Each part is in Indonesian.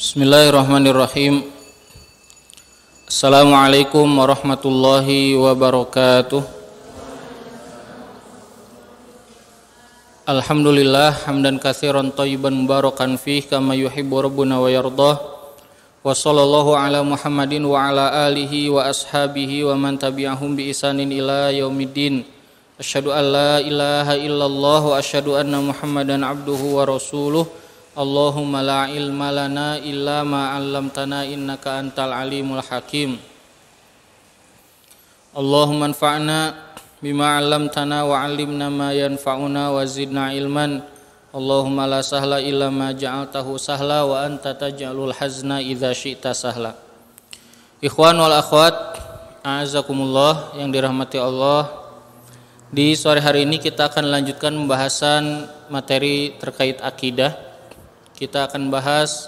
Bismillahirrahmanirrahim. Assalamualaikum warahmatullahi wabarakatuh. Alhamdulillah hamdan katsiran thayyiban mubarakan fih kama yuhibbu rabbuna wa yardah. Wa sallallahu ala Muhammadin wa ala alihi wa ashabihi wa man tabi'ahum bi ihsanin ila yaumiddin. Asyhadu an la ilaha illallah wa asyhadu anna Muhammadan abduhu wa rasuluh. Allahumma la ilma lana illa ma 'allamtana innaka antal alimul hakim. Allahumma anfa'na bima 'allamtana wa 'allimna ma yanfa'una wa zidna ilman. Allahumma la sahla illa ma ja'altahu sahla wa anta taj'alul hazna idza syi'ta sahla. Ikhwan wal akhwat, a'azakumullah yang dirahmati Allah. Di sore hari ini kita akan lanjutkan pembahasan materi terkait akidah. Kita akan bahas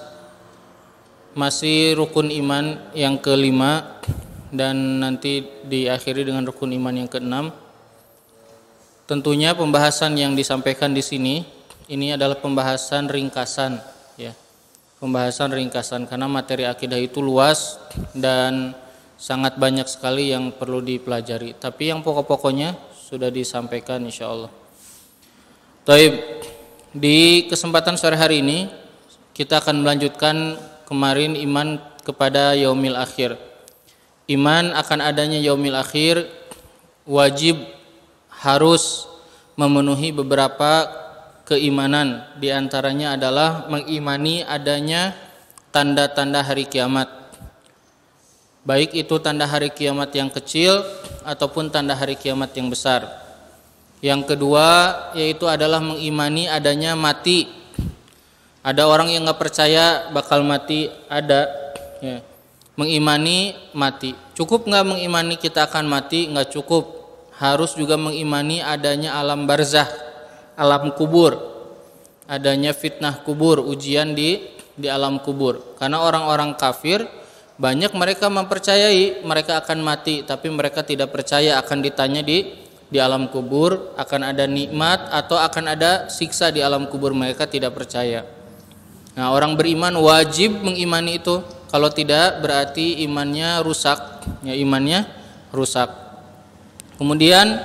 masih rukun iman yang kelima dan nanti diakhiri dengan rukun iman yang keenam. Tentunya pembahasan yang disampaikan di sini ini adalah pembahasan ringkasan, ya. Pembahasan ringkasan karena materi akidah itu luas dan sangat banyak sekali yang perlu dipelajari. Tapi yang pokok-pokoknya sudah disampaikan insyaallah. Taib. Di kesempatan sore hari ini kita akan melanjutkan kemarin iman kepada yaumil akhir. Iman akan adanya yaumil akhir wajib harus memenuhi beberapa keimanan. Di antaranya adalah mengimani adanya tanda-tanda hari kiamat. Baik itu tanda hari kiamat yang kecil ataupun tanda hari kiamat yang besar. Yang kedua yaitu adalah mengimani adanya mati. Ada orang yang nggak percaya bakal mati, ada. Ya. Mengimani mati. Cukup nggak mengimani kita akan mati? Nggak cukup. Harus juga mengimani adanya alam barzah, alam kubur, adanya fitnah kubur, ujian di alam kubur. Karena orang-orang kafir banyak mereka mempercayai mereka akan mati, tapi mereka tidak percaya akan ditanya di alam kubur, akan ada nikmat atau akan ada siksa di alam kubur, mereka tidak percaya. Nah, orang beriman wajib mengimani itu. Kalau tidak berarti imannya rusak, ya imannya rusak. Kemudian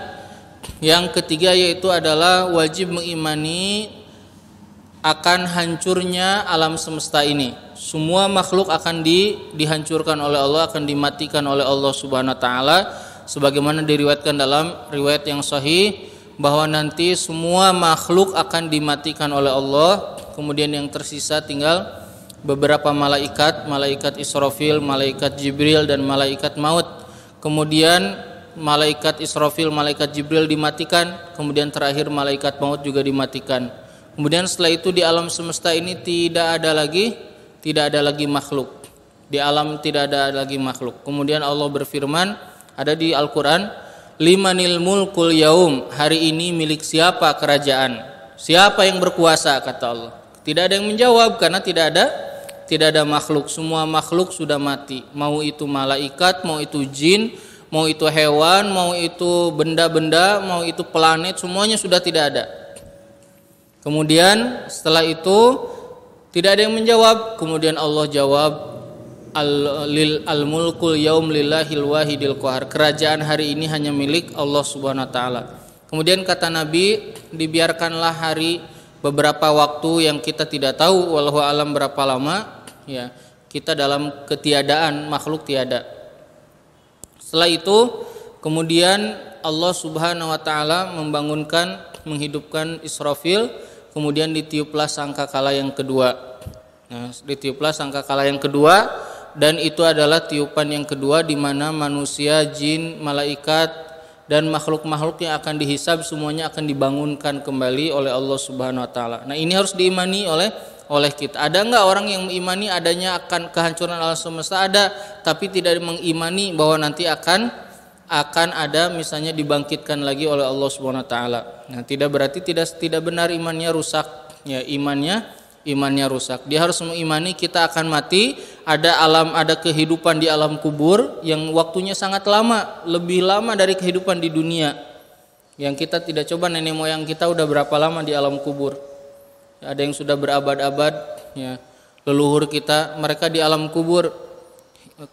yang ketiga yaitu adalah wajib mengimani akan hancurnya alam semesta ini. Semua makhluk akan dihancurkan oleh Allah, akan dimatikan oleh Allah Subhanahu wa taala. Sebagaimana diriwayatkan dalam riwayat yang sahih bahwa nanti semua makhluk akan dimatikan oleh Allah, kemudian yang tersisa tinggal beberapa malaikat, malaikat Israfil, malaikat Jibril dan malaikat maut. Kemudian malaikat Israfil, malaikat Jibril dimatikan, kemudian terakhir malaikat maut juga dimatikan. Kemudian setelah itu di alam semesta ini tidak ada lagi makhluk. Di alam tidak ada lagi makhluk. Kemudian Allah berfirman, ada di Al-Quran, limanil mulkul yaum, hari ini milik siapa kerajaan, siapa yang berkuasa, kata Allah. Tidak ada yang menjawab karena tidak ada makhluk. Semua makhluk sudah mati, mau itu malaikat, mau itu jin, mau itu hewan, mau itu benda-benda, mau itu planet, semuanya sudah tidak ada. Kemudian setelah itu tidak ada yang menjawab. Kemudian Allah jawab, al-mulkul yaum lillahil wahidil qahar, kerajaan hari ini hanya milik Allah Subhanahu wa taala. Kemudian kata Nabi, dibiarkanlah hari beberapa waktu yang kita tidak tahu wallahu alam berapa lama, ya, kita dalam ketiadaan, makhluk tiada. Setelah itu kemudian Allah Subhanahu wa taala menghidupkan Israfil, kemudian ditiuplah sangkakala yang kedua. Nah, ditiuplah sangkakala yang kedua. Dan itu adalah tiupan yang kedua di mana manusia, jin, malaikat dan makhluk-makhluk yang akan dihisab semuanya akan dibangunkan kembali oleh Allah Subhanahu wa taala. Nah, ini harus diimani oleh kita. Ada enggak orang yang mengimani adanya akan kehancuran alam semesta? Ada, tapi tidak mengimani bahwa nanti akan ada misalnya dibangkitkan lagi oleh Allah Subhanahu wa taala. Nah, tidak berarti tidak benar, imannya rusak. Ya, imannya rusak. Dia harus mengimani kita akan mati, ada kehidupan di alam kubur yang waktunya sangat lama, lebih lama dari kehidupan di dunia. Yang kita tidak coba nenek moyang kita udah berapa lama di alam kubur. Ada yang sudah berabad-abad, ya. leluhur kita, mereka di alam kubur,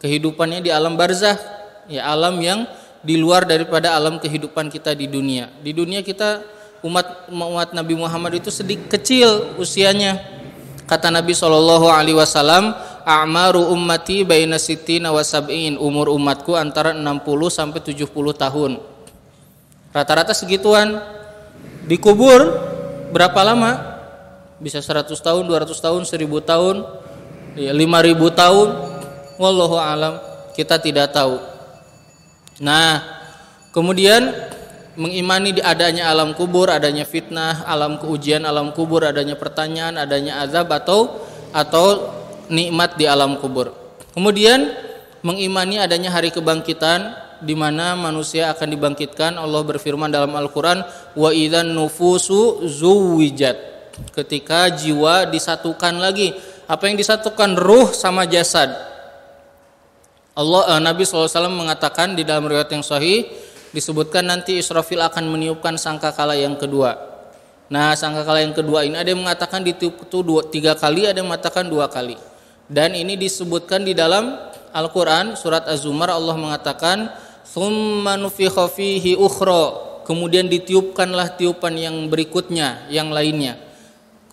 kehidupannya di alam barzakh, ya alam yang di luar daripada alam kehidupan kita di dunia. Di dunia kita umat Nabi Muhammad itu sedikit kecil usianya. Kata Nabi SAW, a'maru ummati baina sittina wa sab'in, umur umatku antara 60 sampai 70 tahun. Rata-rata segituan. Dikubur berapa lama? Bisa 100 tahun, 200 tahun, 1000 tahun, ya 5000 tahun. Wallahu alam, kita tidak tahu. Nah, kemudian mengimani di adanya alam kubur, adanya fitnah, alam keujian, alam kubur, adanya pertanyaan, adanya azab atau nikmat di alam kubur. Kemudian mengimani adanya hari kebangkitan di mana manusia akan dibangkitkan. Allah berfirman dalam Al-Qur'an, wa idzan nufusu zuwijat. Ketika jiwa disatukan lagi. Apa yang disatukan? Ruh sama jasad. Nabi SAW mengatakan di dalam riwayat yang sahih, disebutkan nanti Israfil akan meniupkan sangkakala yang kedua. Nah, sangkakala yang kedua ini ada yang mengatakan ditiup itu 3 kali, ada yang mengatakan 2 kali. Dan ini disebutkan di dalam Al-Qur'an surat Az-Zumar, Allah mengatakan tsumma nufikha fihi ukhra, kemudian ditiupkanlah tiupan yang berikutnya, yang lainnya.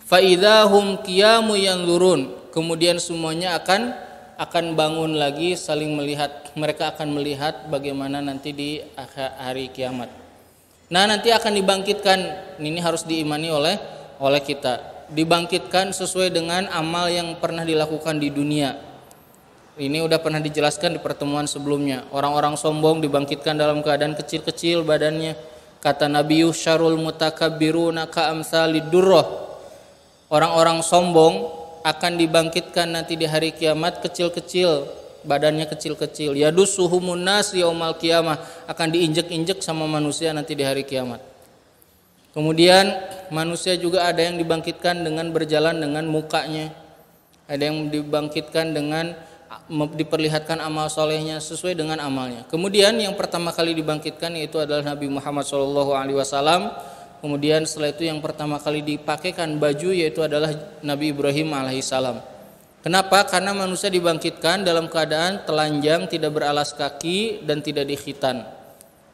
Fa idzahum qiyamu yanzurun, kemudian semuanya akan bangun lagi saling melihat. Mereka akan melihat bagaimana nanti di hari kiamat. Nah, nanti akan dibangkitkan. Ini harus diimani oleh kita. Dibangkitkan sesuai dengan amal yang pernah dilakukan di dunia. Ini udah pernah dijelaskan di pertemuan sebelumnya. Orang-orang sombong dibangkitkan dalam keadaan kecil-kecil badannya. Kata Nabi, syarul mutakabbiruna ka'amsalid durrah. Orang-orang sombong akan dibangkitkan nanti di hari kiamat kecil-kecil, badannya kecil-kecil. Yadussuhumun nas yaumal qiyamah, akan diinjek-injek sama manusia nanti di hari kiamat. Kemudian manusia juga ada yang dibangkitkan dengan berjalan dengan mukanya. Ada yang dibangkitkan dengan diperlihatkan amal solehnya sesuai dengan amalnya. Kemudian yang pertama kali dibangkitkan yaitu adalah Nabi Muhammad SAW. Kemudian setelah itu yang pertama kali dipakaikan baju yaitu adalah Nabi Ibrahim alaihissalam. Kenapa? Karena manusia dibangkitkan dalam keadaan telanjang, tidak beralas kaki dan tidak dikhitan.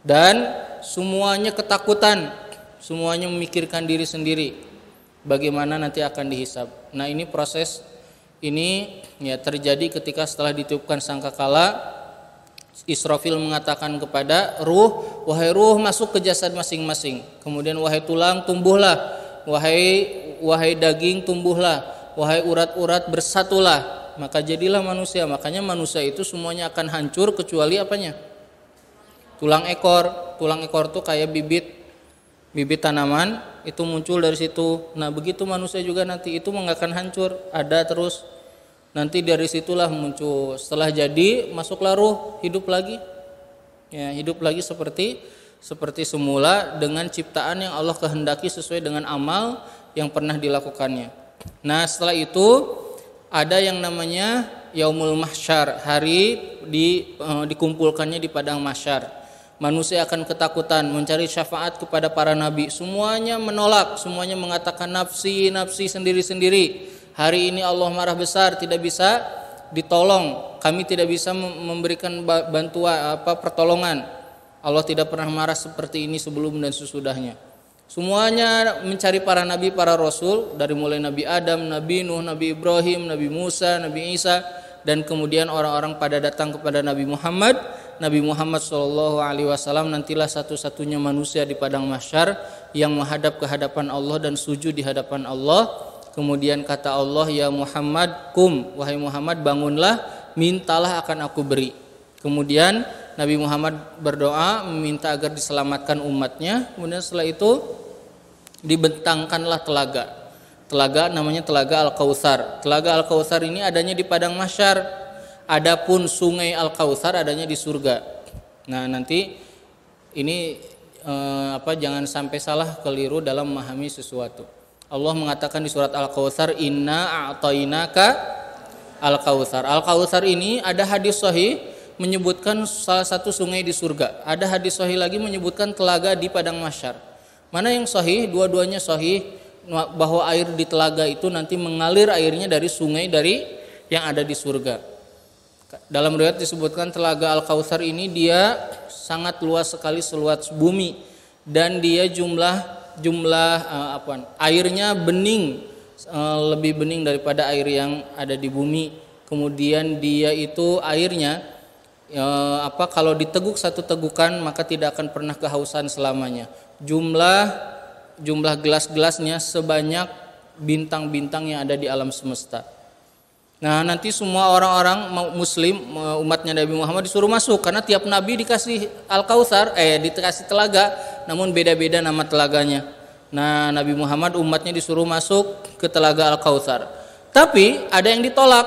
Dan semuanya ketakutan, semuanya memikirkan diri sendiri bagaimana nanti akan dihisab. Nah, ini proses ini ya terjadi ketika setelah ditiupkan sangkakala, Israfil mengatakan kepada ruh, wahai ruh masuk ke jasad masing-masing. Kemudian wahai tulang tumbuhlah, wahai daging tumbuhlah, wahai urat-urat bersatulah, maka jadilah manusia. Makanya manusia itu semuanya akan hancur kecuali apanya? Tulang ekor. Tulang ekor tuh kayak bibit tanaman itu muncul dari situ. Nah, begitu manusia juga nanti itu nggak akan hancur, ada terus. Nanti dari situlah muncul, setelah jadi masuklah ruh, hidup lagi. Ya, hidup lagi seperti semula dengan ciptaan yang Allah kehendaki sesuai dengan amal yang pernah dilakukannya. Nah, setelah itu ada yang namanya Yaumul Mahsyar, hari dikumpulkannya di padang mahsyar. Manusia akan ketakutan mencari syafaat kepada para nabi. Semuanya menolak, semuanya mengatakan nafsi sendiri-sendiri. Hari ini Allah marah besar, tidak bisa ditolong. Kami tidak bisa memberikan bantuan pertolongan. Allah tidak pernah marah seperti ini sebelum dan sesudahnya. Semuanya mencari para nabi, para rasul, dari mulai Nabi Adam, Nabi Nuh, Nabi Ibrahim, Nabi Musa, Nabi Isa, dan kemudian orang-orang pada datang kepada Nabi Muhammad. Nabi Muhammad SAW nantilah satu-satunya manusia di padang mahsyar yang menghadap ke hadapan Allah dan sujud di hadapan Allah. Kemudian kata Allah, ya Muhammad kum, wahai Muhammad bangunlah, mintalah akan aku beri. Kemudian Nabi Muhammad berdoa meminta agar diselamatkan umatnya. Kemudian setelah itu dibentangkanlah telaga namanya telaga Al-Kautsar. Telaga Al-Kautsar ini adanya di padang mahsyar. Adapun sungai Al-Kautsar adanya di surga. Nah, nanti ini jangan sampai salah keliru dalam memahami sesuatu. Allah mengatakan di surat Al-Kautsar, inna a'tainaka Al-Kautsar. Al-Kautsar ini ada hadis sahih menyebutkan salah satu sungai di surga. Ada hadis sahih lagi menyebutkan telaga di padang mahsyar. Mana yang sahih? Dua-duanya sahih. bahwa air di telaga itu nanti mengalir airnya dari sungai dari yang ada di surga. Dalam riwayat disebutkan telaga Al-Kautsar ini dia sangat luas sekali, seluas bumi, dan dia airnya bening, lebih bening daripada air yang ada di bumi. Kemudian dia itu airnya kalau diteguk satu tegukan maka tidak akan pernah kehausan selamanya. Jumlah gelas-gelasnya sebanyak bintang-bintang yang ada di alam semesta. Nah, nanti semua orang-orang muslim umatnya Nabi Muhammad disuruh masuk, karena tiap nabi dikasih Al-Kautsar, dikasih telaga, namun beda-beda nama telaganya. Nah, Nabi Muhammad umatnya disuruh masuk ke telaga Al-Kautsar. Tapi ada yang ditolak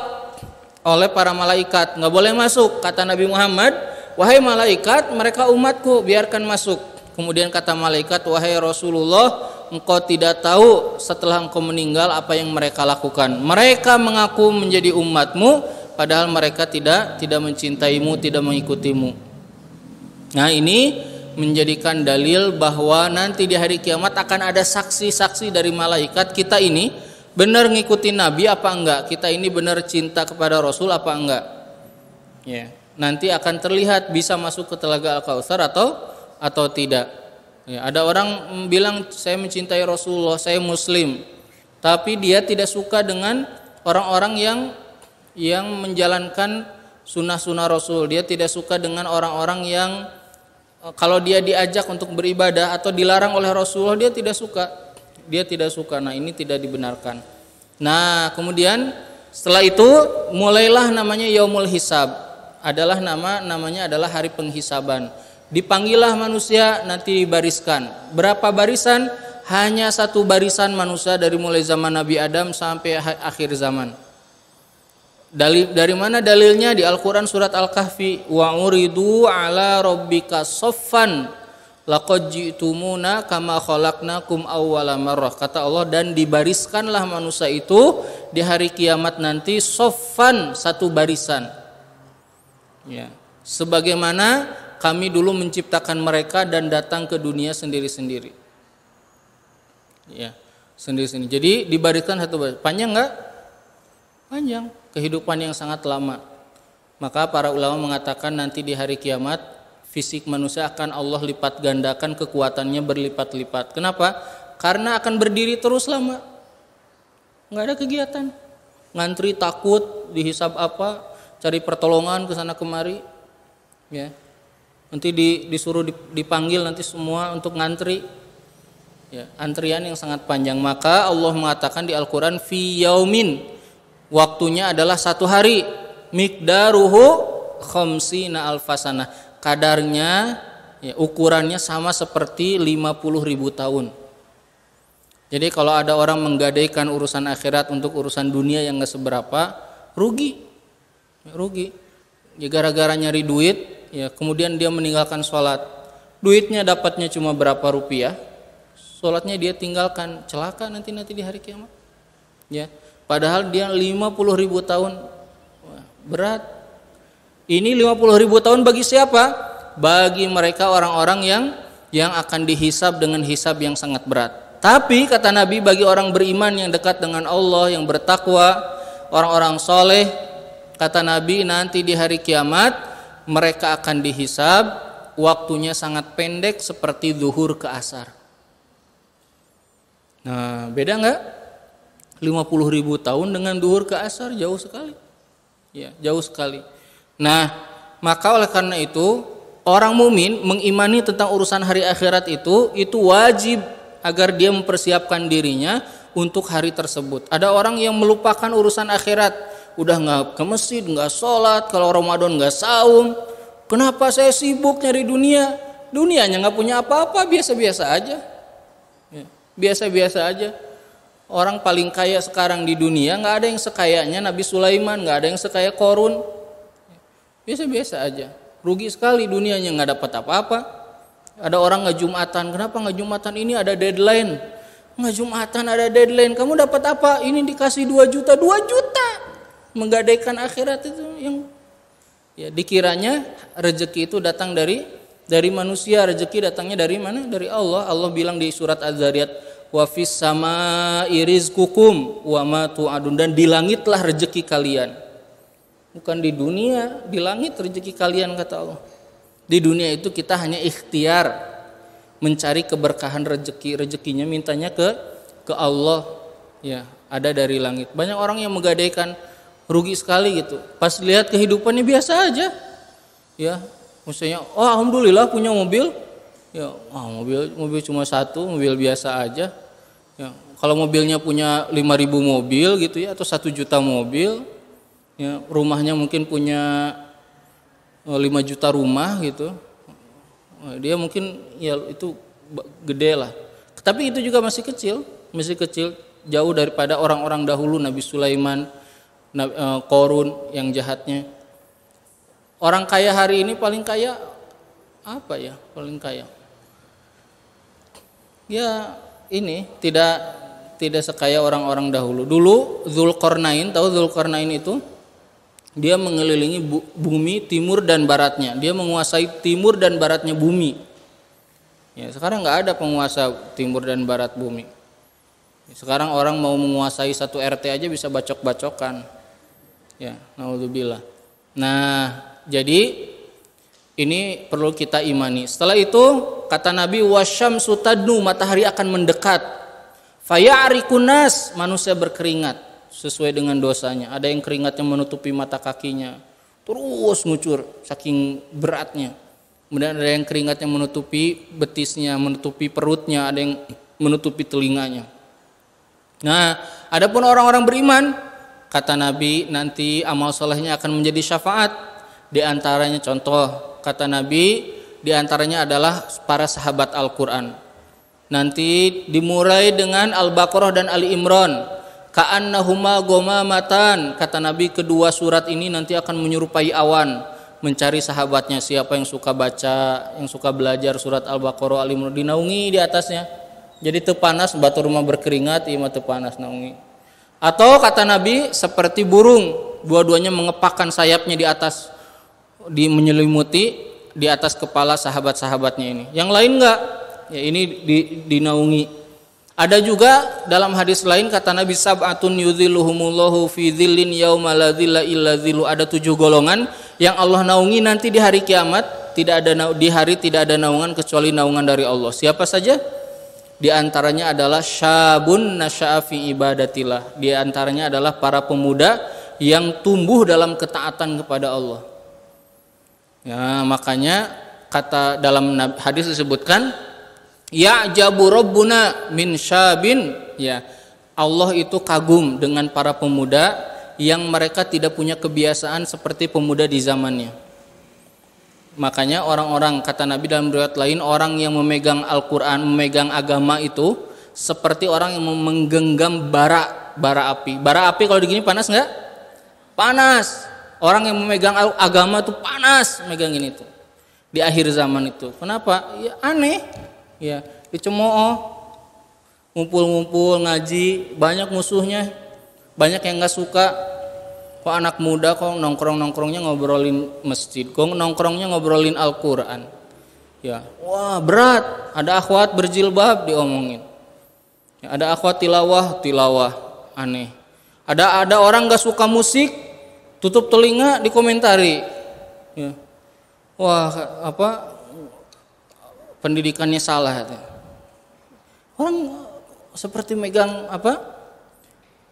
oleh para malaikat, nggak boleh masuk. Kata Nabi Muhammad, wahai malaikat, mereka umatku, biarkan masuk. Kemudian kata malaikat, wahai Rasulullah, engkau tidak tahu setelah engkau meninggal apa yang mereka lakukan. Mereka mengaku menjadi umatmu, padahal mereka tidak mencintaimu, tidak mengikutimu. Nah, ini menjadikan dalil bahwa nanti di hari kiamat akan ada saksi-saksi dari malaikat, kita ini benar ngikutin Nabi apa enggak, kita ini benar cinta kepada Rasul apa enggak. Ya, nanti akan terlihat bisa masuk ke telaga Al-Kautsar atau tidak. Ya, ada orang bilang saya mencintai Rasulullah, saya muslim, tapi dia tidak suka dengan orang-orang yang menjalankan sunnah-sunnah Rasul. Dia tidak suka dengan orang-orang yang kalau dia diajak untuk beribadah atau dilarang oleh Rasulullah dia tidak suka. Nah, ini tidak dibenarkan. Nah, kemudian setelah itu mulailah namanya Yaumul Hisab. Namanya adalah hari penghisaban. Dipanggillah manusia, nanti dibariskan. Berapa barisan? Hanya satu barisan manusia dari mulai zaman Nabi Adam sampai akhir zaman. Dari mana dalilnya? Di Al-Quran surat Al-Kahfi, wa uridu ala rabbika soffan laqad ji'tumuna kama khalaqnakum awwala marrah. Kata Allah, dan dibariskanlah manusia itu di hari kiamat nanti soffan, satu barisan. Ya, sebagaimana kami dulu menciptakan mereka dan datang ke dunia sendiri-sendiri. Ya, sendiri-sendiri. Jadi dibariskan satu barisan. Panjang enggak? Panjang. Kehidupan yang sangat lama. Maka para ulama mengatakan nanti di hari kiamat fisik manusia akan Allah lipat gandakan, kekuatannya berlipat-lipat. Kenapa? Karena akan berdiri terus lama. Enggak ada kegiatan. Ngantri takut dihisab apa, cari pertolongan ke sana kemari. Ya. Nanti disuruh dipanggil nanti semua untuk ngantri. Ya, antrian yang sangat panjang. Maka Allah mengatakan di Al-Qur'an fi yaumin, waktunya adalah satu hari, miqdaruhu khamsina alfasana, kadarnya ukurannya sama seperti 50.000 tahun. Jadi kalau ada orang menggadaikan urusan akhirat untuk urusan dunia yang enggak seberapa, rugi. Ya, gara-gara nyari duit, ya kemudian dia meninggalkan sholat, duitnya dapatnya cuma berapa rupiah, sholatnya dia tinggalkan, celaka nanti di hari kiamat. Ya, padahal dia 50.000 tahun. Wah, berat. Ini 50.000 tahun bagi siapa? Bagi mereka orang-orang yang akan dihisab dengan hisab yang sangat berat. Tapi kata Nabi, bagi orang beriman yang dekat dengan Allah, yang bertakwa, orang-orang soleh, kata Nabi, nanti di hari kiamat mereka akan dihisab, waktunya sangat pendek seperti zuhur ke asar. Nah, beda enggak? 50.000 tahun dengan zuhur ke asar jauh sekali. Ya, jauh sekali. Nah, maka oleh karena itu orang mukmin mengimani tentang urusan hari akhirat itu wajib agar dia mempersiapkan dirinya untuk hari tersebut. Ada orang yang melupakan urusan akhirat, udah nggak ke masjid, nggak sholat, kalau Ramadan nggak saum. Kenapa saya sibuk nyari dunia? Dunianya nggak punya apa-apa, biasa-biasa aja. Ya, biasa-biasa aja. Orang paling kaya sekarang di dunia nggak ada yang sekayanya Nabi Sulaiman, nggak ada yang sekaya Korun. Biasa-biasa aja. Rugi sekali dunianya, nggak dapat apa-apa. Ada orang nggak Jumatan, kenapa nggak Jumatan? Ini ada deadline. Nggak Jumatan ada deadline, kamu dapat apa? Ini dikasih 2 juta. Menggadaikan akhirat itu yang ya, dikiranya rezeki itu datang dari manusia, rezeki datangnya dari mana? Dari Allah. Allah bilang di surat Az-Zariyat, wa fis samaa'i rizqukum wa ma tu'adun, dan di langitlah rezeki kalian. Bukan di dunia, di langit rezeki kalian kata Allah. Di dunia itu kita hanya ikhtiar mencari keberkahan rezeki, rezekinya mintanya ke Allah, ya, ada dari langit. Banyak orang yang menggadaikan rugi sekali gitu. Pas lihat kehidupannya biasa aja. Ya, maksudnya, oh alhamdulillah punya mobil. Ya, mobil cuma satu, mobil biasa aja. Ya, kalau mobilnya punya 5.000 mobil gitu ya, atau 1 juta mobil, ya, rumahnya mungkin punya 5 juta rumah gitu. Dia mungkin ya itu gede lah. Tapi itu juga masih kecil, jauh daripada orang-orang dahulu, Nabi Sulaiman, Qorun yang jahatnya. Orang kaya hari ini paling kaya apa ya? Paling kaya. Ya ini tidak sekaya orang-orang dahulu. Dulu Dzulqarnain, tahu Dzulqarnain itu? Dia mengelilingi bumi timur dan baratnya. Dia menguasai timur dan baratnya bumi. Ya, sekarang nggak ada penguasa timur dan barat bumi. Sekarang orang mau menguasai 1 RT aja bisa bacok-bacokan. Ya, naudzubillah. Nah, jadi ini perlu kita imani. Setelah itu kata Nabi, wasyamsu tadnu, matahari akan mendekat. Faya'rikunas, manusia berkeringat sesuai dengan dosanya. Ada yang keringatnya menutupi mata kakinya, terus ngucur saking beratnya. Kemudian ada yang keringatnya menutupi betisnya, menutupi perutnya, ada yang menutupi telinganya. Nah, adapun orang-orang beriman, kata Nabi, nanti amal solehnya akan menjadi syafaat. Di antaranya contoh, kata Nabi, di antaranya adalah para sahabat Al-Quran. Nanti dimulai dengan Al-Baqarah dan Ali Imran. Ka'annahuma ghamamatan, kata Nabi, kedua surat ini nanti akan menyerupai awan. Mencari sahabatnya, siapa yang suka baca, yang suka belajar surat Al-Baqarah, Ali Imran, dinaungi di atasnya. Jadi teu panas, batu rumah berkeringat, ieu mah teu panas naungi. Atau kata Nabi seperti burung, dua-duanya mengepakkan sayapnya di atas, menyelimuti di atas kepala sahabat-sahabatnya ini. Yang lain enggak, ya ini dinaungi. Ada juga dalam hadis lain kata Nabi, sab'atun yudhilluhumullahu fi dhillin yauma la dhilla illa dhillu. Ada 7 golongan yang Allah naungi nanti di hari kiamat, di hari tidak ada naungan kecuali naungan dari Allah. Siapa saja? Di antaranya adalah syabun nasya'a fi ibadatillah. Di antaranya adalah para pemuda yang tumbuh dalam ketaatan kepada Allah. Ya, makanya kata dalam hadis disebutkan, ya'jabu rabbuna min syabin, ya, Allah itu kagum dengan para pemuda yang mereka tidak punya kebiasaan seperti pemuda di zamannya. Makanya orang-orang, kata Nabi dalam riwayat lain, orang yang memegang Al-Quran, memegang agama itu seperti orang yang menggenggam bara api. Bara api kalau digini panas nggak? Panas. Orang yang memegang agama itu panas, megang ini tuh di akhir zaman itu. Kenapa? Ya aneh. Ya, dicemooh, ngumpul-ngumpul ngaji, banyak musuhnya, banyak yang nggak suka. Kok anak muda kok nongkrongnya ngobrolin masjid, kok nongkrongnya ngobrolin Al-Quran. Ya, wah berat. Ada akhwat berjilbab diomongin. Ya, ada akhwat tilawah, aneh. Ada orang nggak suka musik, tutup telinga dikomentari. Ya. Wah, pendidikannya salah. Orang seperti megang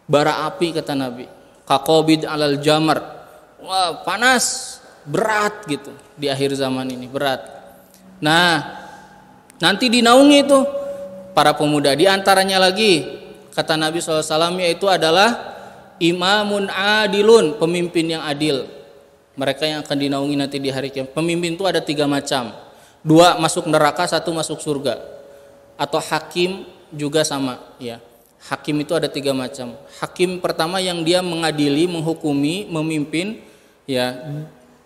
bara api, kata Nabi. Kaqabid alal jamar. Wah, panas, berat gitu di akhir zaman ini, berat. Nah, nanti dinaungi itu para pemuda. Di antaranya lagi kata Nabi SAW, yaitu adalah imamun adilun, pemimpin yang adil. Mereka yang akan dinaungi nanti di hari kiamat. Pemimpin itu ada 3 macam. 2 masuk neraka, 1 masuk surga. Atau hakim juga sama, ya. Hakim itu ada 3 macam. Hakim pertama yang dia mengadili, menghukumi, memimpin, ya,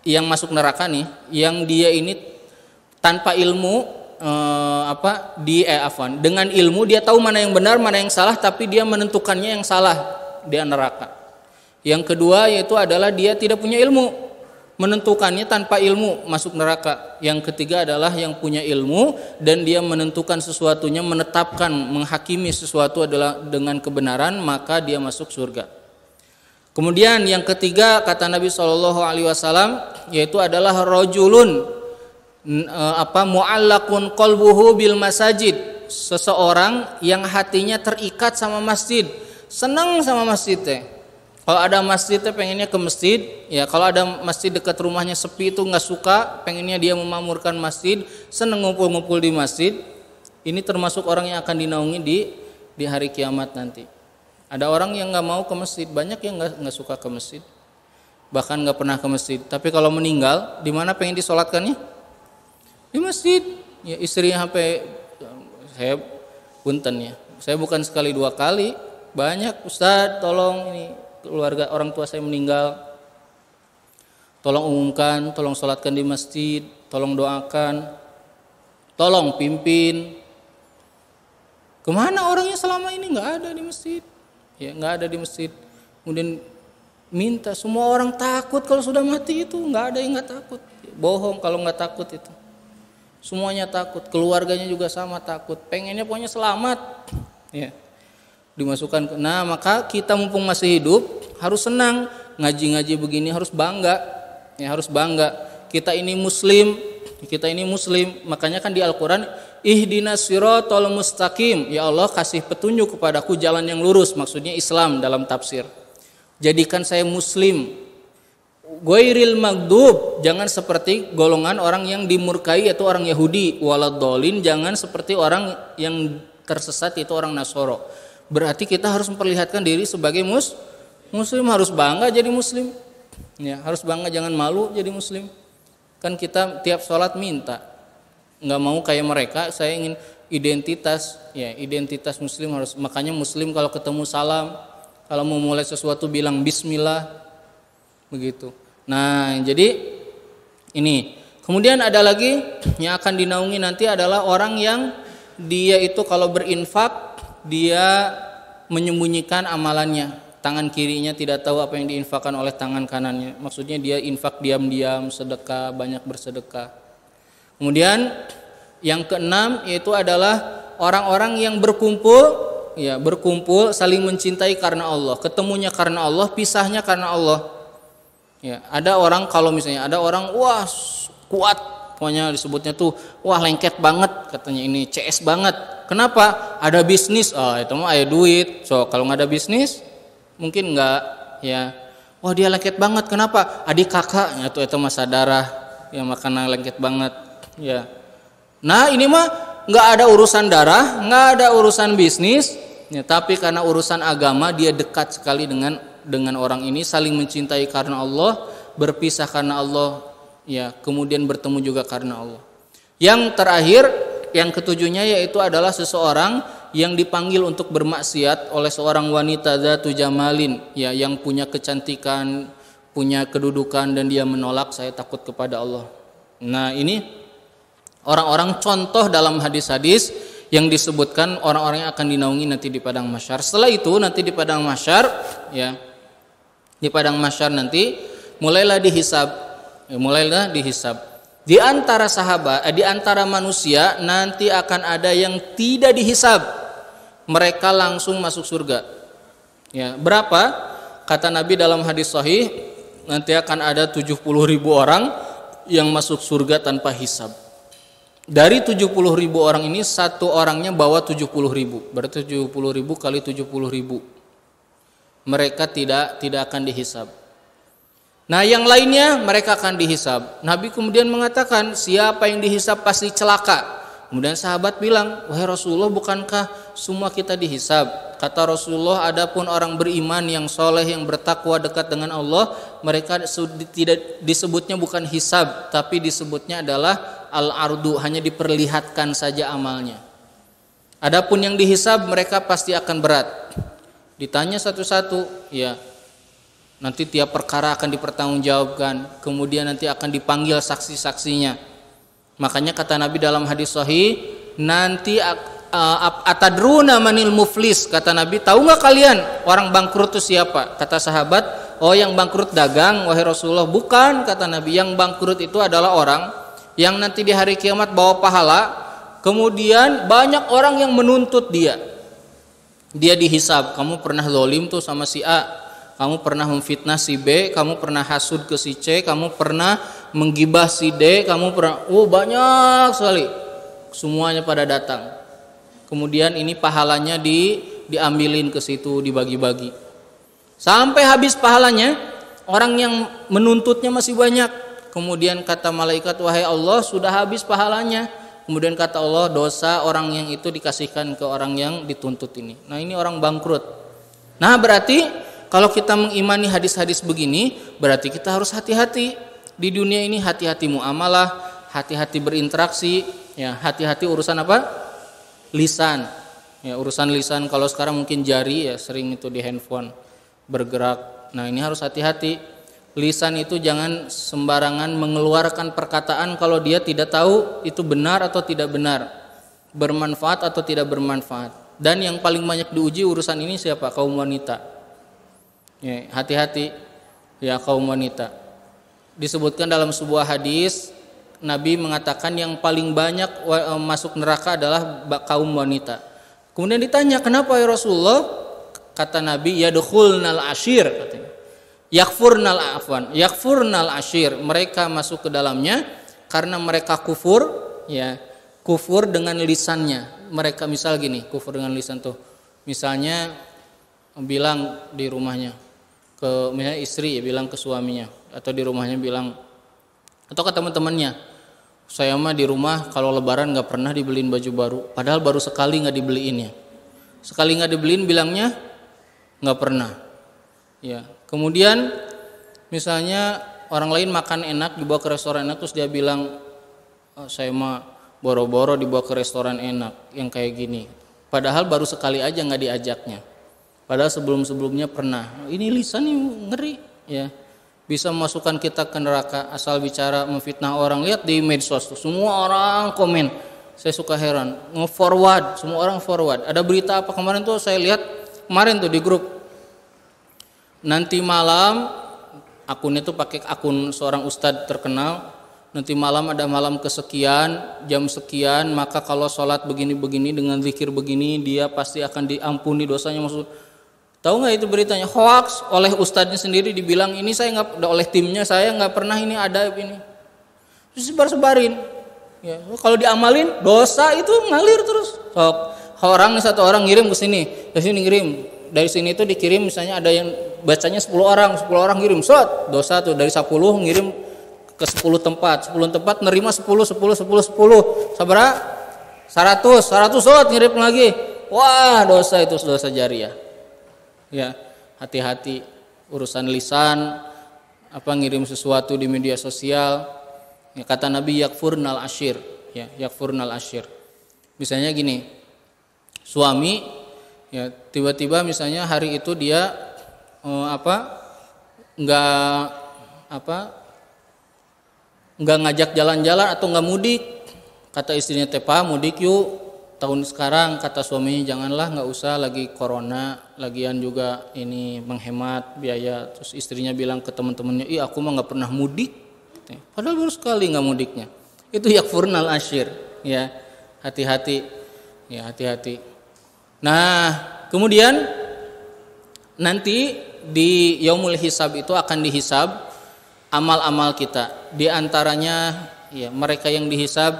yang masuk neraka nih, yang dia ini tanpa ilmu, dengan ilmu dia tahu mana yang benar, mana yang salah, tapi dia menentukannya yang salah, dia neraka. Yang kedua yaitu adalah dia tidak punya ilmu, menentukannya tanpa ilmu masuk neraka. Yang ketiga adalah yang punya ilmu dan dia menentukan sesuatunya, menetapkan, menghakimi sesuatu adalah dengan kebenaran, maka dia masuk surga. Kemudian yang ketiga kata Nabi SAW yaitu adalah rajulun mu'allaqun qalbuhu bil masajid, seseorang yang hatinya terikat sama masjid, senang sama masjid teh. Kalau ada masjid teh pengennya ke masjid, ya kalau ada masjid dekat rumahnya sepi itu nggak suka, pengennya dia memamurkan masjid, senang ngumpul-ngumpul di masjid. Ini termasuk orang yang akan dinaungi di hari kiamat nanti. Ada orang yang nggak mau ke masjid, banyak yang nggak suka ke masjid, bahkan nggak pernah ke masjid. Tapi kalau meninggal, di mana pengen disolatkannya? Di masjid. Ya istrinya sampai saya punten ya, saya bukan sekali dua kali, banyak, Ustadz tolong ini keluarga orang tua saya meninggal, tolong umumkan, tolong sholatkan di masjid, tolong doakan, tolong pimpin. Kemana orangnya selama ini? Nggak ada di masjid, ya nggak ada di masjid. Kemudian minta, semua orang takut kalau sudah mati itu, nggak ada yang nggak takut, bohong kalau nggak takut itu. Semuanya takut, keluarganya juga sama takut, pengennya pokoknya selamat, ya dimasukkan. Nah maka kita mumpung masih hidup harus senang, ngaji-ngaji begini harus bangga, ya harus bangga. Kita ini muslim, makanya kan di Al-Quran ihdinas siratal mustaqim, ya Allah kasih petunjuk kepadaku jalan yang lurus, maksudnya Islam dalam tafsir. Jadikan saya muslim. Ghairil maghdub, jangan seperti golongan orang yang dimurkai yaitu orang Yahudi, waladhdallin, jangan seperti orang yang tersesat itu orang Nasoro. Berarti kita harus memperlihatkan diri sebagai muslim, harus bangga jadi muslim. Ya, harus bangga, jangan malu jadi muslim. Kan kita tiap sholat minta, nggak mau kayak mereka, saya ingin identitas, ya identitas muslim harus. Makanya muslim kalau ketemu salam, kalau mau mulai sesuatu bilang bismillah, begitu. Nah jadi ini. Kemudian ada lagi yang akan dinaungi nanti adalah orang yang dia itu kalau berinfak dia menyembunyikan amalannya, tangan kirinya tidak tahu apa yang diinfakkan oleh tangan kanannya. Maksudnya dia infak diam-diam, sedekah, banyak bersedekah. Kemudian yang keenam yaitu adalah orang-orang yang berkumpul, ya berkumpul saling mencintai karena Allah, ketemunya karena Allah, pisahnya karena Allah. Ya, ada orang kalau misalnya ada orang wah kuat, pokoknya disebutnya tuh wah lengket banget, katanya ini CS banget. Kenapa? Ada bisnis, itu mah ada duit. So kalau nggak ada bisnis mungkin nggak, ya. Wah dia lengket banget, kenapa? Adik kakaknya tuh itu mah sadarah, ya makanya lengket banget, ya. Nah ini mah nggak ada urusan darah, nggak ada urusan bisnis, ya, tapi karena urusan agama dia dekat sekali dengan orang ini, saling mencintai karena Allah, berpisah karena Allah, ya kemudian bertemu juga karena Allah. Yang terakhir, yang ketujuhnya yaitu adalah seseorang yang dipanggil untuk bermaksiat oleh seorang wanita dzatu jamalin, ya yang punya kecantikan, punya kedudukan dan dia menolak, saya takut kepada Allah. Nah ini orang-orang contoh dalam hadis-hadis yang disebutkan orang-orang yang akan dinaungi nanti di padang mahsyar. Setelah itu nanti di padang mahsyar, ya di padang mahsyar nanti mulailah dihisab. Di antara sahabat, di antara manusia nanti akan ada yang tidak dihisab, mereka langsung masuk surga. Ya, berapa? Kata Nabi dalam hadis sahih, nanti akan ada 70.000 orang yang masuk surga tanpa hisab. Dari 70.000 orang ini satu orangnya bawa 70.000, berarti 70.000 kali 70.000. Mereka tidak akan dihisab. Nah yang lainnya mereka akan dihisab. Nabi kemudian mengatakan siapa yang dihisab pasti celaka. Kemudian sahabat bilang, wahai Rasulullah bukankah semua kita dihisab? Kata Rasulullah, adapun orang beriman yang soleh yang bertakwa dekat dengan Allah, mereka tidak disebutnya bukan hisab, tapi disebutnya adalah al-ardu, hanya diperlihatkan saja amalnya. Adapun yang dihisab mereka pasti akan berat. Ditanya satu-satu, ya. Nanti tiap perkara akan dipertanggungjawabkan, kemudian nanti akan dipanggil saksi-saksinya. Makanya kata Nabi dalam hadis sahih, nanti atadruna manil muflis, kata Nabi, tahu nggak kalian orang bangkrut itu siapa? Kata sahabat, oh yang bangkrut dagang wahai Rasulullah. Bukan, kata Nabi, yang bangkrut itu adalah orang yang nanti di hari kiamat bawa pahala, kemudian banyak orang yang menuntut dia dihisab, kamu pernah zalim tuh sama si A, kamu pernah memfitnah si B, kamu pernah hasud ke si C, kamu pernah menggibah si D, kamu pernah, banyak sekali, semuanya pada datang. Kemudian ini pahalanya diambilin ke situ, dibagi-bagi. Sampai habis pahalanya, orang yang menuntutnya masih banyak. Kemudian kata malaikat, wahai Allah, sudah habis pahalanya. Kemudian kata Allah, dosa orang yang itu dikasihkan ke orang yang dituntut ini. Nah, ini orang bangkrut. Nah, berarti kalau kita mengimani hadis-hadis begini, berarti kita harus hati-hati di dunia ini, hati-hati muamalah, hati-hati berinteraksi, ya, hati-hati urusan apa? Lisan. Ya, urusan lisan, kalau sekarang mungkin jari, ya sering itu di handphone bergerak. Nah, ini harus hati-hati. Lisan itu jangan sembarangan mengeluarkan perkataan kalau dia tidak tahu itu benar atau tidak benar, bermanfaat atau tidak bermanfaat. Dan yang paling banyak diuji urusan ini siapa? Kaum wanita. Ya, hati-hati ya kaum wanita. Disebutkan dalam sebuah hadis, Nabi mengatakan yang paling banyak masuk neraka adalah kaum wanita. Kemudian ditanya, kenapa ya Rasulullah? Kata Nabi, yadkhulnal ashir, katanya. Yakfurnal ashir, mereka masuk ke dalamnya karena mereka kufur, ya, kufur dengan lisannya. Mereka misal gini, kufur dengan lisan tuh, misalnya bilang di rumahnya ke misalnya istri, ya, bilang ke suaminya, atau di rumahnya bilang, atau ke teman-temannya, saya mah di rumah kalau lebaran nggak pernah dibeliin baju baru, padahal baru sekali nggak dibeliinnya. Sekali nggak dibeliin bilangnya nggak pernah. Ya, kemudian misalnya orang lain makan enak dibawa ke restoran enak, terus dia bilang, saya mah boro-boro dibawa ke restoran enak yang kayak gini, padahal baru sekali aja nggak diajaknya, padahal sebelum-sebelumnya pernah. Ini lisan ini ngeri, ya, bisa memasukkan kita ke neraka. Asal bicara memfitnah orang, lihat di medsos tuh, semua orang komen. Saya suka heran, nge-forward, semua orang forward. Ada berita apa kemarin tuh, saya lihat kemarin tuh di grup. Nanti malam, akunnya tuh pakai akun seorang ustadz terkenal. Nanti malam ada malam kesekian, jam sekian, maka kalau sholat begini-begini dengan zikir begini, dia pasti akan diampuni dosanya. Maksud, tahu nggak itu beritanya? Hoax oleh ustadznya sendiri, dibilang ini saya nggak, oleh timnya saya nggak pernah ini ada ini. Terus sebar-sebarin. Ya, kalau diamalin dosa itu ngalir terus. Orang satu orang ngirim ke sini ngirim. Dari sini itu dikirim, misalnya ada yang bacanya 10 orang ngirim, dosa tuh dari 10 ngirim ke 10 tempat nerima 10 sabara 100 ngirim lagi, wah dosa itu, dosa jariah. Ya, hati-hati urusan lisan, apa ngirim sesuatu di media sosial. Ya, kata Nabi, yakfurnal ashir, ya, yakfurnal ashir. Misalnya gini, suami, ya, tiba-tiba misalnya hari itu dia nggak ngajak jalan-jalan atau nggak mudik. Kata istrinya, tepa mudik yuk tahun sekarang. Kata suaminya, janganlah, nggak usah, lagi corona, lagian juga ini menghemat biaya. Terus istrinya bilang ke teman-temannya, aku mah nggak pernah mudik, padahal baru sekali nggak mudiknya. Itu yakfurnal ashir, ya, hati-hati, ya, hati-hati. Nah, kemudian nanti di yaumul hisab itu akan dihisab amal-amal kita. Di antaranya, ya, mereka yang dihisab,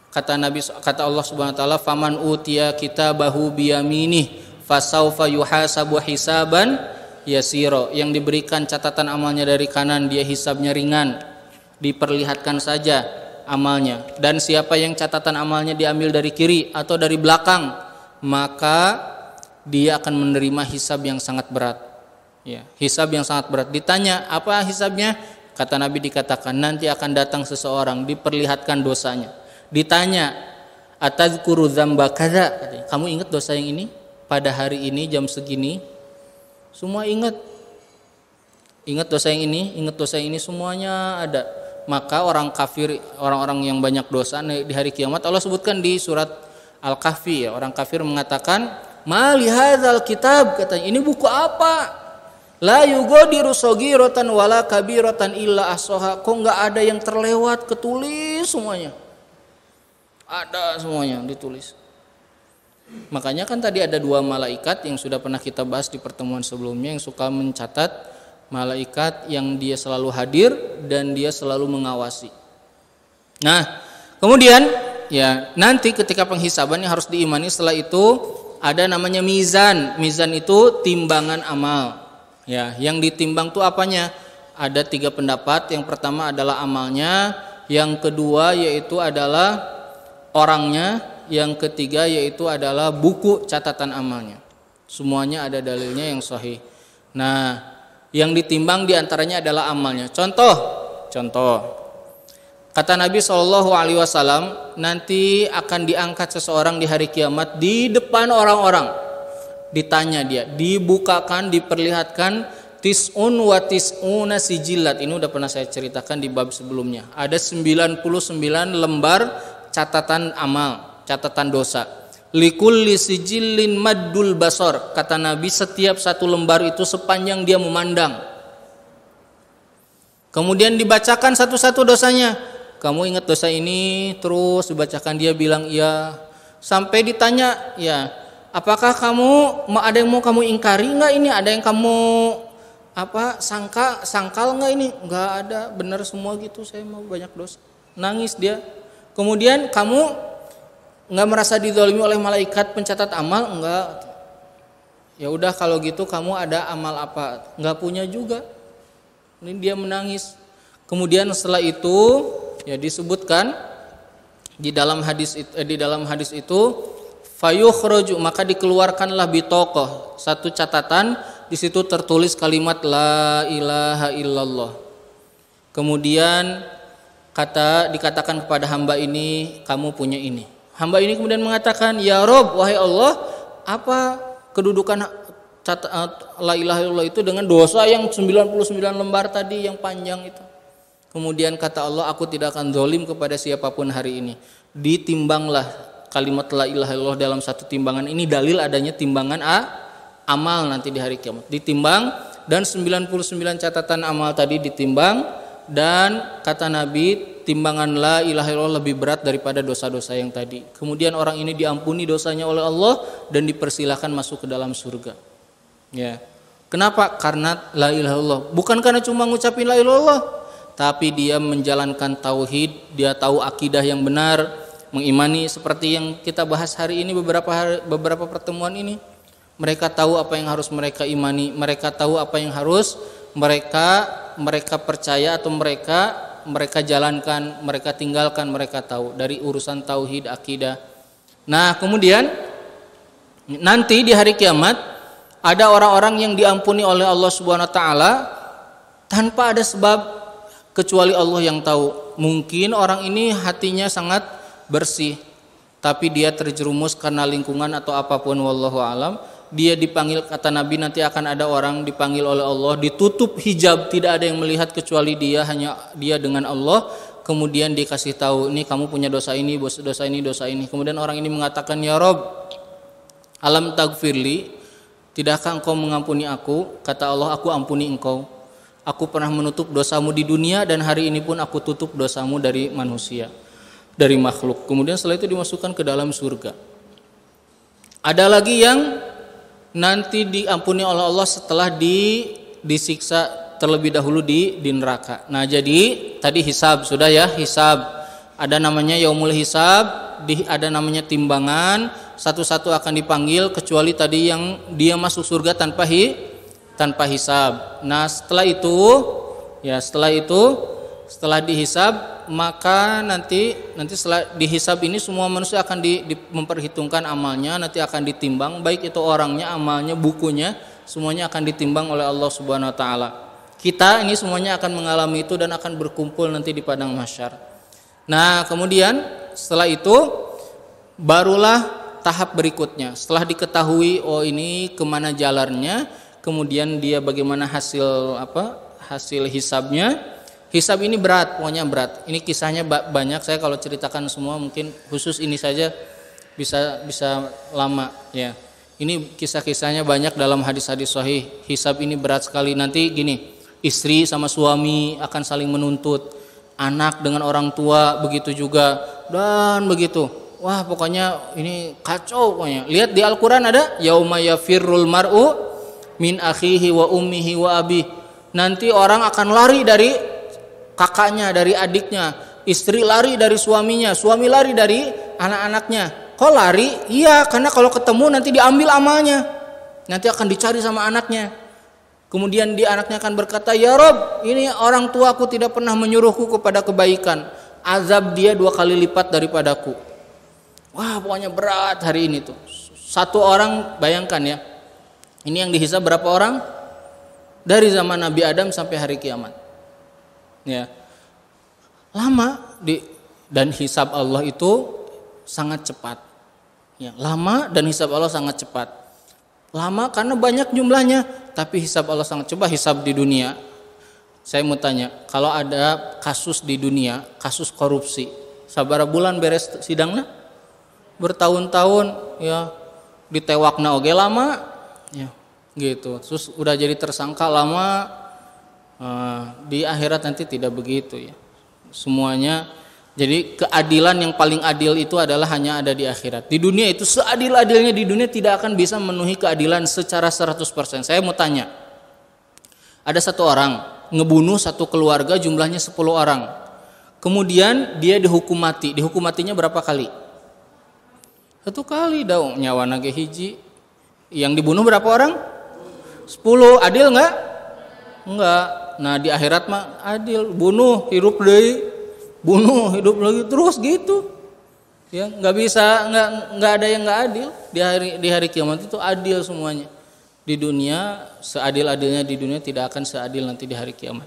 kata Nabi, kata Allah Subhanahu wa taala, faman utiya kitabahu biyaminih fasaufa yuhasabu hisaban yasira. Yang diberikan catatan amalnya dari kanan, dia hisabnya ringan, diperlihatkan saja amalnya. Dan siapa yang catatan amalnya diambil dari kiri atau dari belakang, maka dia akan menerima hisab yang sangat berat. Ya, hisab yang sangat berat. Ditanya, apa hisabnya? Kata Nabi, dikatakan nanti akan datang seseorang, diperlihatkan dosanya. Ditanya, atadzkuru dzamba kadza? Kamu ingat dosa yang ini pada hari ini jam segini? Semua ingat. Ingat dosa yang ini, ingat dosa yang ini, semuanya ada. Maka orang kafir, orang-orang yang banyak dosa di hari kiamat, Allah sebutkan di surat Al-Kahfi, ya, orang kafir mengatakan, "Ma li hadzal kitab?" Katanya, ini buku apa? La yugadiru shaghiratan wala kabiratan illa ahsaha. Kok enggak ada yang terlewat, ketulis semuanya. Ada semuanya ditulis. Makanya kan tadi ada 2 malaikat yang sudah pernah kita bahas di pertemuan sebelumnya yang suka mencatat, malaikat yang dia selalu hadir dan dia selalu mengawasi. Nah, kemudian ya nanti ketika penghisaban yang harus diimani setelah itu ada namanya mizan. Mizan itu timbangan amal. Ya, yang ditimbang itu apanya? Ada 3 pendapat. Yang pertama adalah amalnya, yang kedua yaitu adalah orangnya, yang ketiga yaitu adalah buku catatan amalnya. Semuanya ada dalilnya yang sahih. Nah, yang ditimbang diantaranya adalah amalnya. Contoh. Kata Nabi SAW, nanti akan diangkat seseorang di hari kiamat di depan orang-orang. Ditanya dia, dibukakan, diperlihatkan tis'un wa tis'una sijilat. Ini udah pernah saya ceritakan di bab sebelumnya. Ada 99 lembar catatan amal, catatan dosa. Likulli sijillin maddul basar. Kata Nabi, setiap satu lembar itu sepanjang dia memandang. Kemudian dibacakan satu-satu dosanya. Kamu ingat dosa ini? Terus dibacakan, dia bilang iya. Sampai ditanya, ya, apakah kamu ada yang mau kamu ingkari enggak ini? Ada yang kamu sangkal enggak ini? Enggak ada, benar semua gitu, saya mau banyak dosa. Nangis dia. Kemudian kamu enggak merasa dizalimi oleh malaikat pencatat amal? Enggak. Ya udah kalau gitu kamu ada amal apa? Enggak punya juga. Ini dia menangis. Kemudian setelah itu ya disebutkan di dalam hadis itu fayukhraju, maka dikeluarkanlah bitaqah, satu catatan, di situ tertulis kalimat la ilaha illallah. Kemudian dikatakan kepada hamba ini, kamu punya ini. Hamba ini kemudian mengatakan, ya Rob, wahai Allah, apa kedudukan la ilaha illallah itu dengan dosa yang 99 lembar tadi yang panjang itu? Kemudian kata Allah, aku tidak akan zalim kepada siapapun hari ini. Ditimbanglah kalimat la ilaha illallah dalam satu timbangan. Ini dalil adanya timbangan amal nanti di hari kiamat. Ditimbang dan 99 catatan amal tadi ditimbang, dan kata Nabi, timbangan la ilaha illallah lebih berat daripada dosa-dosa yang tadi. Kemudian orang ini diampuni dosanya oleh Allah dan dipersilahkan masuk ke dalam surga. Ya. Kenapa? Karena la ilaha illallah. Bukan karena cuma ngucapin la ilaha illallah, tapi dia menjalankan tauhid, dia tahu akidah yang benar, mengimani seperti yang kita bahas hari ini, beberapa pertemuan ini. Mereka tahu apa yang harus mereka imani, mereka tahu apa yang harus mereka percaya atau mereka jalankan, mereka tinggalkan, mereka tahu dari urusan tauhid, akidah. Nah, kemudian nanti di hari kiamat ada orang-orang yang diampuni oleh Allah Subhanahu wa taala tanpa ada sebab kecuali Allah yang tahu. Mungkin orang ini hatinya sangat bersih, tapi dia terjerumus karena lingkungan atau apapun, wallahu alam. Dia dipanggil, kata Nabi, nanti akan ada orang dipanggil oleh Allah, ditutup hijab, tidak ada yang melihat kecuali dia, hanya dia dengan Allah. Kemudian dikasih tahu, ini kamu punya dosa ini, dosa ini, dosa ini. Kemudian orang ini mengatakan, ya Rob, alam tagfirli, tidakkah engkau mengampuni aku? Kata Allah, aku ampuni engkau. Aku pernah menutup dosamu di dunia, dan hari ini pun aku tutup dosamu dari manusia, dari makhluk. Kemudian setelah itu dimasukkan ke dalam surga. Ada lagi yang nanti diampuni oleh Allah setelah disiksa terlebih dahulu di neraka. Nah, jadi tadi hisab sudah ya, hisab. Ada namanya yaumul hisab, ada namanya timbangan, satu-satu akan dipanggil kecuali tadi yang dia masuk surga tanpa hisab. Nah, setelah dihisab, maka nanti setelah dihisab ini semua manusia akan memperhitungkan amalnya, nanti akan ditimbang, baik itu orangnya, amalnya, bukunya, semuanya akan ditimbang oleh Allah Subhanahu wa taala. Kita ini semuanya akan mengalami itu dan akan berkumpul nanti di padang mahsyar. Nah, kemudian setelah itu barulah tahap berikutnya. Setelah diketahui oh ini kemana jalannya, kemudian dia bagaimana hasil hisabnya. Hisab ini berat, pokoknya berat. Ini kisahnya banyak, saya kalau ceritakan semua mungkin khusus ini saja bisa lama ya. Ini kisah-kisahnya banyak dalam hadis-hadis sahih. Hisab ini berat sekali. Nanti gini, istri sama suami akan saling menuntut, anak dengan orang tua begitu juga, dan begitu. Wah, pokoknya ini kacau pokoknya. Lihat di Al-Qur'an ada yauma yafirrul mar'u min akhihi wa ummihi wa abi. Nanti orang akan lari dari kakaknya, dari adiknya, istri lari dari suaminya, suami lari dari anak-anaknya. Kok lari? Iya, karena kalau ketemu nanti diambil amalnya. Nanti akan dicari sama anaknya. Kemudian anaknya akan berkata, "Ya Rob, ini orang tuaku tidak pernah menyuruhku kepada kebaikan. Azab dia 2 kali lipat daripadaku." Wah, pokoknya berat hari ini tuh. Satu orang, bayangkan ya. Ini yang dihisab berapa orang? Dari zaman Nabi Adam sampai hari kiamat. Ya. Lama dan hisab Allah itu sangat cepat. Ya, lama dan hisab Allah sangat cepat. Lama karena banyak jumlahnya, tapi hisab Allah sangat cepat. Hisab di dunia, saya mau tanya, kalau ada kasus di dunia, kasus korupsi, sabara bulan beres sidangnya? Bertahun-tahun, ya, ditewakna oge lama, ya, gitu. Terus udah jadi tersangka lama. Di akhirat nanti tidak begitu ya. Semuanya. Jadi keadilan yang paling adil itu adalah hanya ada di akhirat. Di dunia itu seadil-adilnya di dunia tidak akan bisa memenuhi keadilan secara 100%. Saya mau tanya. Ada satu orang ngebunuh satu keluarga jumlahnya 10 orang. Kemudian dia dihukum mati. Dihukum matinya berapa kali? 1 kali dong. Nyawa nage hiji. Yang dibunuh berapa orang? 10. Adil enggak? Enggak. Nah, di akhirat mah adil. Bunuh, hirup deui. Bunuh, hidup lagi terus gitu. Ya, nggak bisa, nggak ada yang nggak adil. Di hari kiamat itu adil semuanya. Di dunia seadil-adilnya di dunia tidak akan seadil nanti di hari kiamat.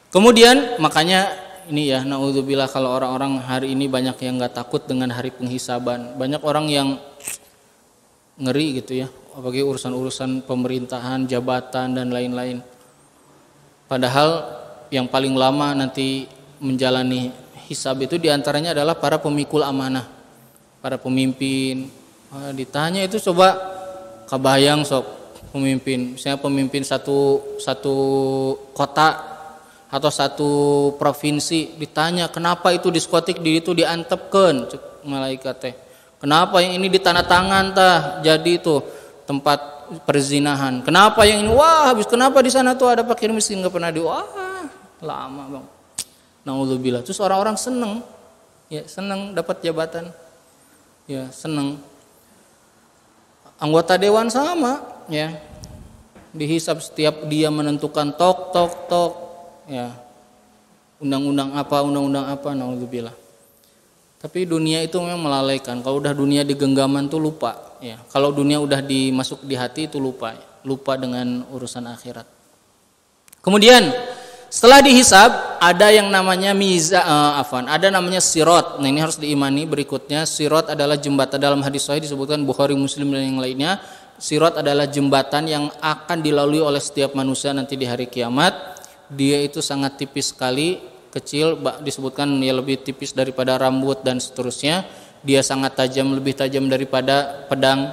Kemudian makanya ini ya, naudzubillah, kalau orang-orang hari ini banyak yang nggak takut dengan hari penghisaban. Banyak orang yang ngeri gitu ya, apalagi urusan-urusan pemerintahan, jabatan dan lain-lain. Padahal yang paling lama nanti menjalani hisab itu diantaranya adalah para pemikul amanah, para pemimpin. Ditanya itu coba kabayang sok pemimpin, misalnya pemimpin satu kota atau satu provinsi, ditanya kenapa itu diskotik di itu diantepkeun cek malaikat teh. Kenapa yang ini ditandatangan tah jadi itu tempat perzinahan. Kenapa yang ini? Wah, habis kenapa di sana tuh ada fakir miskin enggak pernah wah, lama, Bang. Naudzubillah. Terus orang-orang seneng, ya seneng dapat jabatan, ya seneng. Anggota dewan sama, ya dihisab setiap dia menentukan tok, ya undang-undang apa, naudzubillah. Tapi dunia itu memang melalaikan. Kalau udah dunia di genggaman tuh lupa, ya. Kalau dunia udah dimasuk di hati itu lupa dengan urusan akhirat. Kemudian setelah dihisab ada yang namanya ada namanya sirat. Nah, ini harus diimani. Berikutnya, sirat adalah jembatan. Dalam hadis sahih disebutkan Bukhari, Muslim dan yang lainnya, sirat adalah jembatan yang akan dilalui oleh setiap manusia nanti di hari kiamat. Dia itu sangat tipis sekali, kecil, disebutkan ya lebih tipis daripada rambut dan seterusnya. Dia sangat tajam, lebih tajam daripada pedang.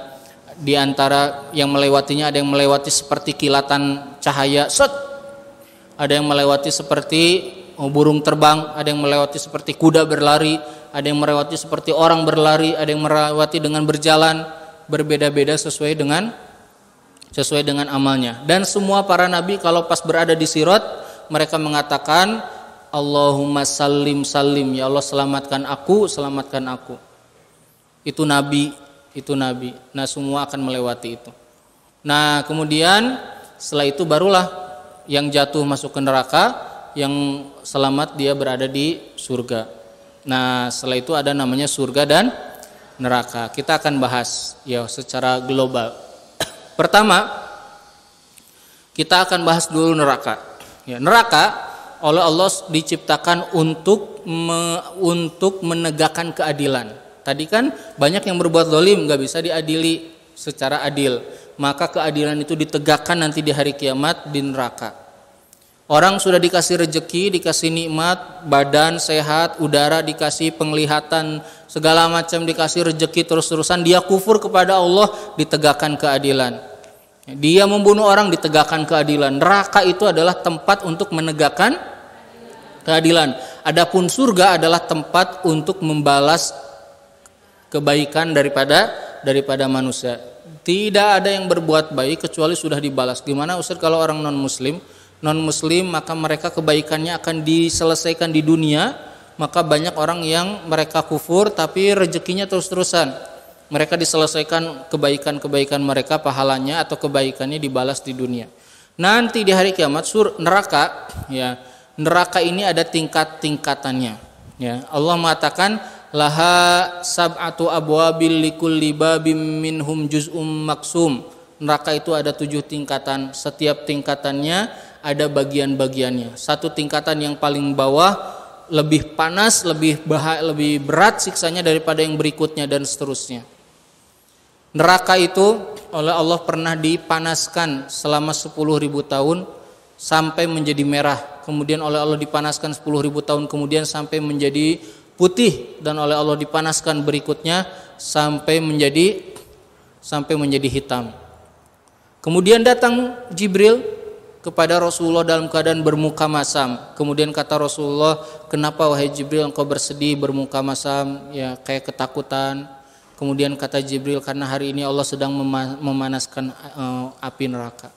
Di antara yang melewatinya ada yang melewati seperti kilatan cahaya, ada yang melewati seperti burung terbang, ada yang melewati seperti kuda berlari, ada yang melewati seperti orang berlari, ada yang melewati dengan berjalan, berbeda-beda sesuai dengan amalnya. Dan semua para nabi kalau pas berada di sirat, mereka mengatakan Allahumma salim salim, ya Allah selamatkan aku. Itu nabi. Nah, semua akan melewati itu. Nah, kemudian setelah itu barulah yang jatuh masuk ke neraka, yang selamat dia berada di surga. Nah, setelah itu ada namanya surga dan neraka. Kita akan bahas ya secara global. Pertama, kita akan bahas dulu neraka. Ya, neraka oleh Allah diciptakan untuk menegakkan keadilan. Tadi kan banyak yang berbuat zalim, nggak bisa diadili secara adil. Maka keadilan itu ditegakkan nanti di hari kiamat di neraka. Orang sudah dikasih rezeki, dikasih nikmat, badan sehat, udara dikasih, penglihatan, segala macam dikasih rezeki terus-terusan, dia kufur kepada Allah, ditegakkan keadilan. Dia membunuh orang, ditegakkan keadilan. Neraka itu adalah tempat untuk menegakkan keadilan. Adapun surga adalah tempat untuk membalas kebaikan daripada manusia. Tidak ada yang berbuat baik kecuali sudah dibalas. Gimana Ustaz kalau orang non-muslim maka mereka kebaikannya akan diselesaikan di dunia, maka banyak orang yang mereka kufur tapi rezekinya terus-terusan. Mereka diselesaikan kebaikan-kebaikan mereka, pahalanya atau kebaikannya dibalas di dunia. Nanti di hari kiamat neraka, ya, neraka ini ada tingkat-tingkatannya, ya. Allah mengatakan laha sab'atu abwabil likulli babim minhum juz'um maksum. Neraka itu ada 7 tingkatan, setiap tingkatannya ada bagian-bagiannya. Satu tingkatan yang paling bawah lebih panas, lebih berat siksanya daripada yang berikutnya dan seterusnya. Neraka itu oleh Allah pernah dipanaskan selama 10.000 tahun sampai menjadi merah. Kemudian oleh Allah dipanaskan 10.000 tahun kemudian sampai menjadi putih, dan oleh Allah dipanaskan berikutnya sampai menjadi hitam. Kemudian datang Jibril kepada Rasulullah dalam keadaan bermuka masam. Kemudian kata Rasulullah, "Kenapa wahai Jibril engkau bersedih, bermuka masam, ya kayak ketakutan?" Kemudian kata Jibril, "Karena hari ini Allah sedang memanaskan api neraka."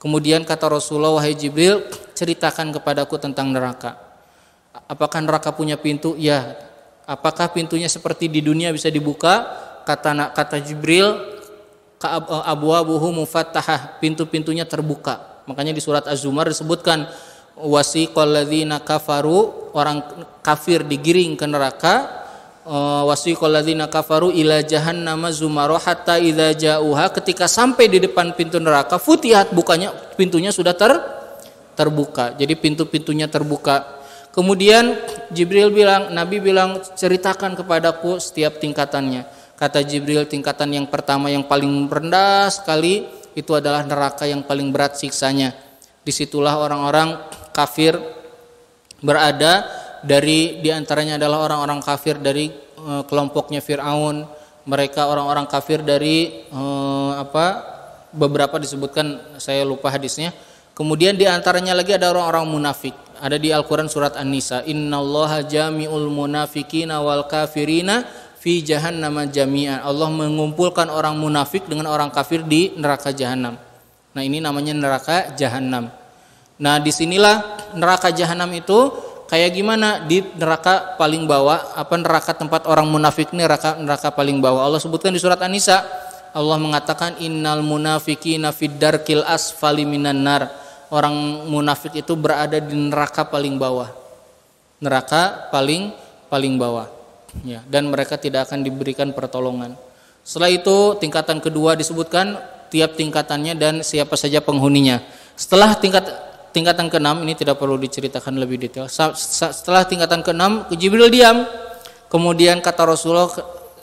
Kemudian kata Rasulullah, "Wahai Jibril, ceritakan kepadaku tentang neraka. Apakah neraka punya pintu?" "Ya." "Apakah pintunya seperti di dunia bisa dibuka?" Kata Jibril, "Abwabuhu mufattahah." Pintu-pintunya terbuka. Makanya di surat Az-Zumar disebutkan wasiqal ladzina kafaru, orang kafir digiring ke neraka. Wasiqal ladzina kafaru ila jahannama zumara hatta idza ja'uha, ketika sampai di depan pintu neraka, futihat, bukanya pintunya sudah terbuka. Jadi pintu-pintunya terbuka. Kemudian Nabi bilang, "Ceritakan kepadaku setiap tingkatannya." Kata Jibril, tingkatan yang pertama yang paling rendah sekali itu adalah neraka yang paling berat siksanya. Disitulah orang-orang kafir berada, di antaranya adalah orang-orang kafir dari kelompoknya Fir'aun. Mereka orang-orang kafir dari beberapa disebutkan, saya lupa hadisnya. Kemudian di antaranya lagi ada orang-orang munafik. Ada di Al-Quran surat An-Nisa, "Innallaha jami'ul munafiqina wal kafirina fi jahannam jami'an." Allah mengumpulkan orang munafik dengan orang kafir di neraka jahanam. Nah, ini namanya neraka jahanam. Nah, disinilah neraka jahanam itu kayak gimana? Di neraka paling bawah, neraka tempat orang munafik ini neraka paling bawah. Allah sebutkan di surat An-Nisa, Allah mengatakan innal munafiqina fid darkil asfali minan nar. Orang munafik itu berada di neraka paling bawah. Neraka paling bawah. Ya, dan mereka tidak akan diberikan pertolongan. Setelah itu tingkatan kedua disebutkan tiap tingkatannya dan siapa saja penghuninya. Setelah tingkatan ke-6 ini tidak perlu diceritakan lebih detail. Setelah tingkatan ke-6 Jibril diam. Kemudian kata Rasulullah,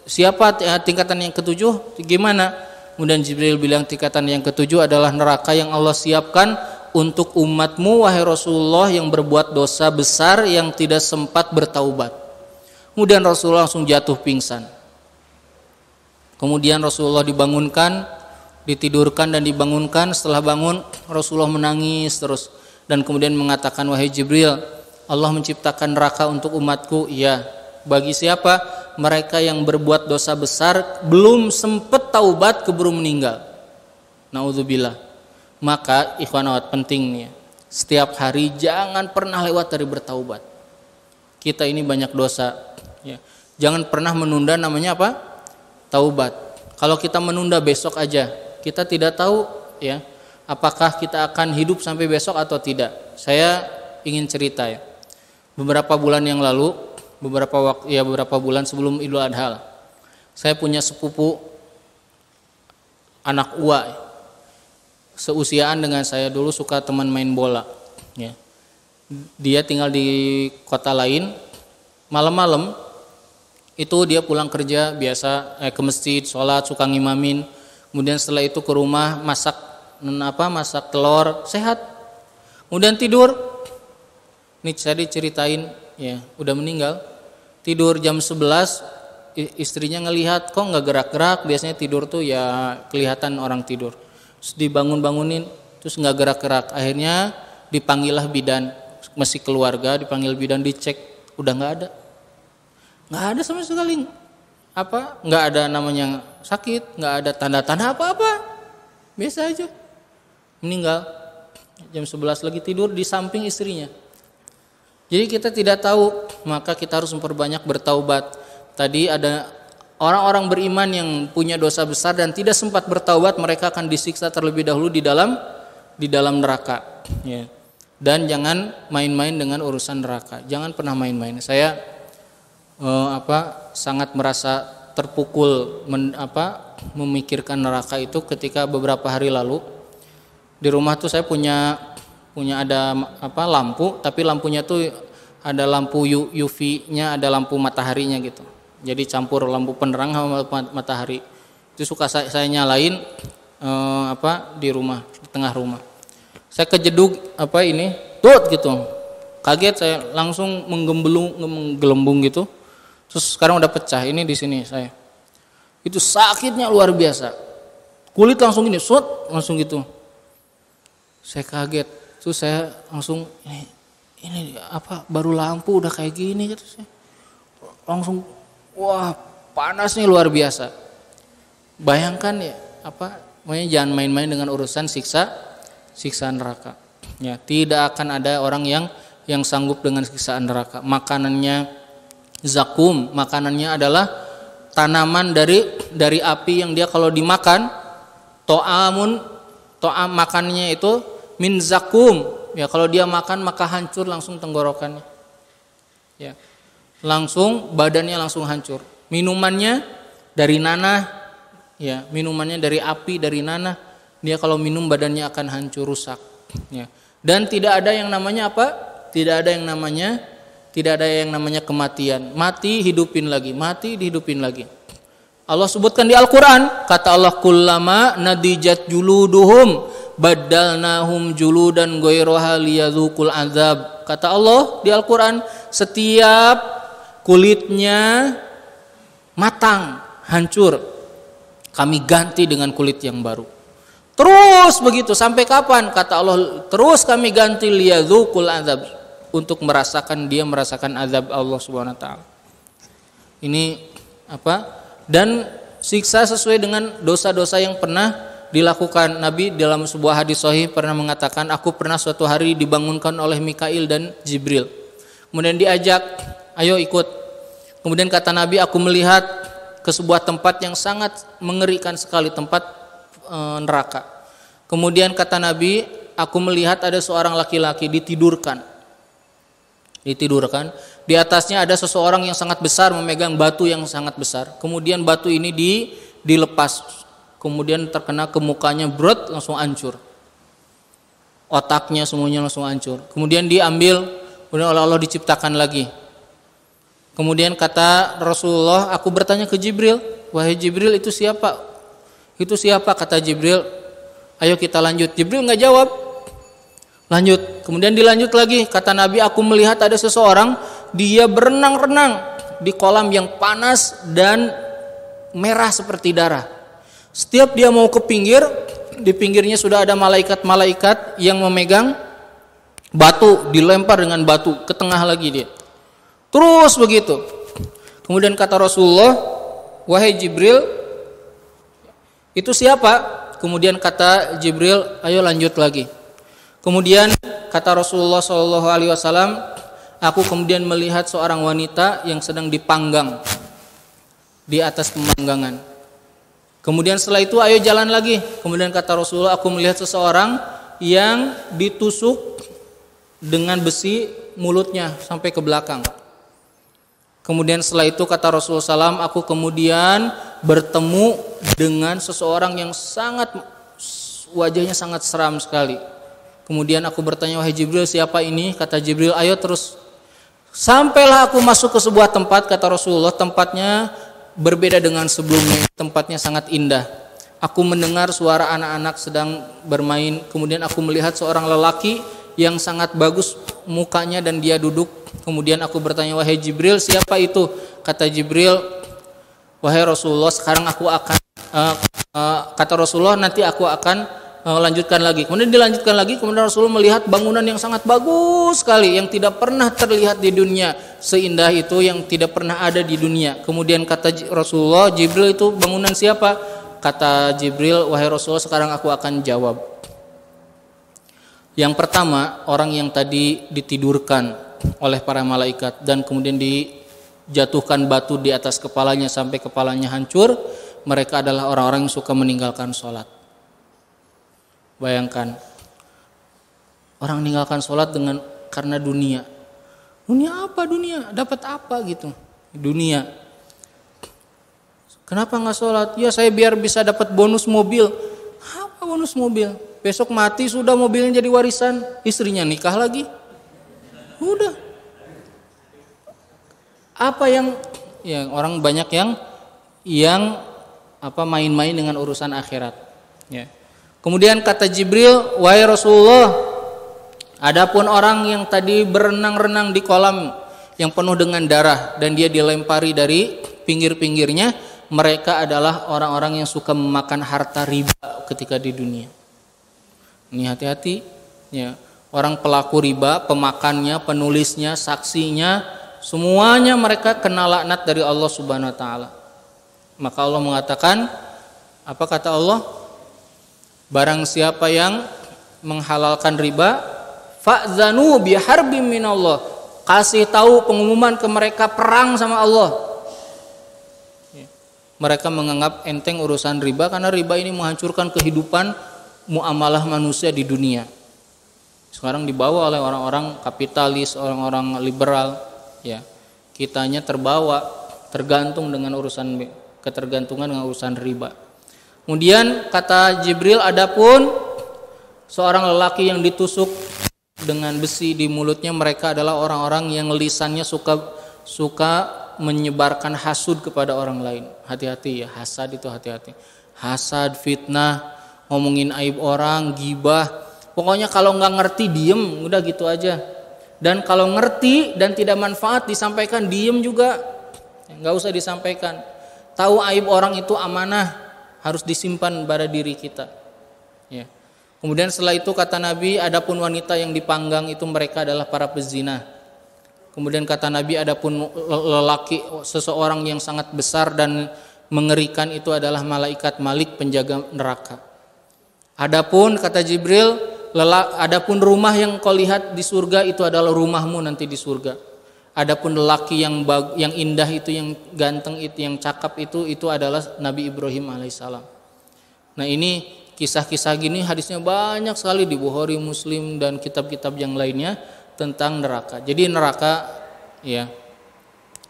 "Siapa tingkatan yang ke-7? Gimana?" Kemudian Jibril bilang, tingkatan yang ke-7 adalah neraka yang Allah siapkan untuk umatmu wahai Rasulullah yang berbuat dosa besar yang tidak sempat bertaubat. Kemudian Rasulullah langsung jatuh pingsan. Kemudian Rasulullah ditidurkan dan dibangunkan. Setelah bangun Rasulullah menangis terus dan kemudian mengatakan, "Wahai Jibril, Allah menciptakan neraka untuk umatku." "Iya." "Bagi siapa?" "Mereka yang berbuat dosa besar belum sempat taubat keburu meninggal." Naudzubillah. Maka ikhwan akhwat penting nih, setiap hari jangan pernah lewat dari bertaubat. Kita ini banyak dosa, ya. Jangan pernah menunda namanya apa? Taubat. Kalau kita menunda besok aja, kita tidak tahu ya apakah kita akan hidup sampai besok atau tidak. Saya ingin cerita ya. Beberapa bulan yang lalu, beberapa bulan sebelum Idul Adha, saya punya sepupu anak uwa, seusiaan dengan saya, dulu suka teman main bola ya. Dia tinggal di kota lain. Malam-malam itu dia pulang kerja biasa, ke masjid, sholat, suka ngimamin. Kemudian setelah itu ke rumah masak telur, sehat. Kemudian tidur. Ini saya diceritain ya, udah meninggal. Tidur jam 11, istrinya ngelihat kok nggak gerak-gerak, biasanya tidur tuh ya kelihatan orang tidur. Terus dibangun-bangunin, terus nggak gerak-gerak. Akhirnya dipanggillah bidan, masih keluarga, dipanggil bidan, dicek, udah nggak ada sama sekali, nggak ada namanya sakit, nggak ada tanda-tanda apa-apa, biasa aja. Meninggal jam 11 lagi tidur di samping istrinya. Jadi kita tidak tahu, maka kita harus memperbanyak bertaubat. Tadi ada orang-orang beriman yang punya dosa besar dan tidak sempat bertaubat, mereka akan disiksa terlebih dahulu di dalam neraka. Ya. Dan jangan main-main dengan urusan neraka. Jangan pernah main-main. Saya sangat merasa terpukul memikirkan neraka itu ketika beberapa hari lalu di rumah tuh saya punya ada lampu, tapi lampunya tuh ada lampu UV-nya, ada lampu mataharinya gitu. Jadi campur lampu penerang sama matahari. Itu suka saya nyalain di rumah, di tengah rumah. Saya kejeduk tut gitu. Kaget saya, langsung menggelembung gitu. Terus sekarang udah pecah, ini di sini saya. Itu sakitnya luar biasa. Kulit langsung gini, langsung gitu. Saya kaget. Terus saya langsung ini baru lampu udah kayak gini gitu saya. Langsung wah, panasnya luar biasa. Bayangkan ya, jangan main-main dengan urusan siksa neraka. Ya, tidak akan ada orang yang sanggup dengan siksaan neraka. Makanannya zakum, makanannya adalah tanaman dari api yang dia kalau dimakan to'am makannya itu min zakum. Ya, kalau dia makan maka hancur langsung tenggorokannya. Ya. Langsung badannya langsung hancur. Minumannya dari nanah, ya, minumannya dari api, dari nanah. Dia kalau minum badannya akan hancur, rusak. Ya. Dan tidak ada yang namanya Tidak ada yang namanya kematian. Mati hidupin lagi, mati dihidupin lagi. Allah sebutkan di Al-Qur'an, kata Allah, kullama nadijat juluduhum baddalnahum juludan ghairaha liyadzuqul azab. Kata Allah di Al-Qur'an, setiap kulitnya matang, hancur, kami ganti dengan kulit yang baru. Terus begitu sampai kapan? Kata Allah, terus kami ganti liyadzuqul azab, untuk merasakan azab Allah Subhanahu wa taala. Ini dan siksa sesuai dengan dosa-dosa yang pernah dilakukan. Nabi dalam sebuah hadis sahih pernah mengatakan, aku pernah suatu hari dibangunkan oleh Mikail dan Jibril. Kemudian diajak, ayo ikut. Kemudian kata Nabi, aku melihat ke sebuah tempat yang sangat mengerikan sekali, tempat neraka. Kemudian kata Nabi, aku melihat ada seorang laki-laki ditidurkan. Di atasnya ada seseorang yang sangat besar memegang batu yang sangat besar. Kemudian batu ini dilepas, kemudian terkena ke mukanya, langsung hancur. Otaknya semuanya langsung hancur. Kemudian diambil, kemudian oleh Allah diciptakan lagi. Kemudian kata Rasulullah, aku bertanya ke Jibril, wahai Jibril, itu siapa? Itu siapa? Kata Jibril, ayo kita lanjut. Jibril nggak jawab. Lanjut. Kemudian dilanjut lagi. Kata Nabi, aku melihat ada seseorang, dia berenang-renang di kolam yang panas dan merah seperti darah. Setiap dia mau ke pinggir, di pinggirnya sudah ada malaikat-malaikat yang memegang batu, dilempar dengan batu ke tengah lagi dia. Terus begitu. Kemudian kata Rasulullah, wahai Jibril, itu siapa? Kemudian kata Jibril, ayo lanjut lagi. Kemudian kata Rasulullah SAW, aku kemudian melihat seorang wanita yang sedang dipanggang di atas pemanggangan. Kemudian setelah itu ayo jalan lagi. Kemudian kata Rasulullah, aku melihat seseorang yang ditusuk dengan besi mulutnya sampai ke belakang. Kemudian setelah itu kata Rasulullah SAW, aku kemudian bertemu dengan seseorang yang wajahnya sangat seram sekali. Kemudian aku bertanya, wahai Jibril, siapa ini? Kata Jibril, ayo terus. Sampailah aku masuk ke sebuah tempat, kata Rasulullah, tempatnya berbeda dengan sebelumnya, tempatnya sangat indah. Aku mendengar suara anak-anak sedang bermain, kemudian aku melihat seorang lelaki yang sangat bagus mukanya dan dia duduk. Kemudian aku bertanya, wahai Jibril, siapa itu? Kata Jibril, wahai Rasulullah, sekarang aku akan kata Rasulullah, nanti aku akan lanjutkan lagi. Kemudian dilanjutkan lagi, kemudian Rasulullah melihat bangunan yang sangat bagus sekali yang tidak pernah terlihat di dunia, seindah itu yang tidak pernah ada di dunia. Kemudian kata Rasulullah, Jibril, itu bangunan siapa? Kata Jibril, wahai Rasulullah, sekarang aku akan jawab. Yang pertama, orang yang tadi ditidurkan oleh para malaikat dan kemudian dijatuhkan batu di atas kepalanya sampai kepalanya hancur, mereka adalah orang-orang yang suka meninggalkan sholat. Bayangkan, orang meninggalkan sholat karena dunia. Dunia apa dunia? Dapat apa gitu? Dunia. Kenapa nggak sholat? Ya saya biar bisa dapat bonus mobil. Apa bonus mobil? Besok mati sudah mobilnya jadi warisan, istrinya nikah lagi. Udah. Apa yang orang banyak yang main-main dengan urusan akhirat. Ya. Kemudian kata Jibril, wahai Rasulullah, adapun orang yang tadi berenang-renang di kolam yang penuh dengan darah dan dia dilempari dari pinggir-pinggirnya, mereka adalah orang-orang yang suka memakan harta riba ketika di dunia. Ini hati-hati, ya. Orang pelaku riba, pemakannya, penulisnya, saksinya, semuanya mereka kena laknat dari Allah Subhanahu wa taala. Maka Allah mengatakan, apa kata Allah? Barang siapa yang menghalalkan riba, fa'zanu biharbim minallah. Kasih tahu pengumuman ke mereka, perang sama Allah. Mereka menganggap enteng urusan riba karena riba ini menghancurkan kehidupan muamalah manusia di dunia. Sekarang dibawa oleh orang-orang kapitalis, orang-orang liberal, ya. Kitanya tergantung dengan ketergantungan dengan urusan riba. Kemudian kata Jibril, adapun seorang lelaki yang ditusuk dengan besi di mulutnya, mereka adalah orang-orang yang lisannya suka menyebarkan hasud kepada orang lain. Hati-hati ya, hasad itu hati-hati. Hasad, fitnah, ngomongin aib orang, gibah. Pokoknya kalau nggak ngerti diem, udah gitu aja. Dan kalau ngerti dan tidak manfaat disampaikan, diem juga, nggak usah disampaikan. Tahu aib orang itu amanah, harus disimpan pada diri kita. Ya. Kemudian setelah itu kata Nabi, adapun wanita yang dipanggang itu mereka adalah para pezina. Kemudian kata Nabi, adapun lelaki seseorang yang sangat besar dan mengerikan itu adalah malaikat Malik, penjaga neraka. Adapun kata Jibril, adapun rumah yang kau lihat di surga itu adalah rumahmu nanti di surga. Adapun lelaki yang indah itu, yang ganteng itu, yang cakap itu adalah Nabi Ibrahim alaihissalam. Nah ini kisah-kisah gini hadisnya banyak sekali di Bukhari, Muslim dan kitab-kitab yang lainnya tentang neraka. Jadi neraka ya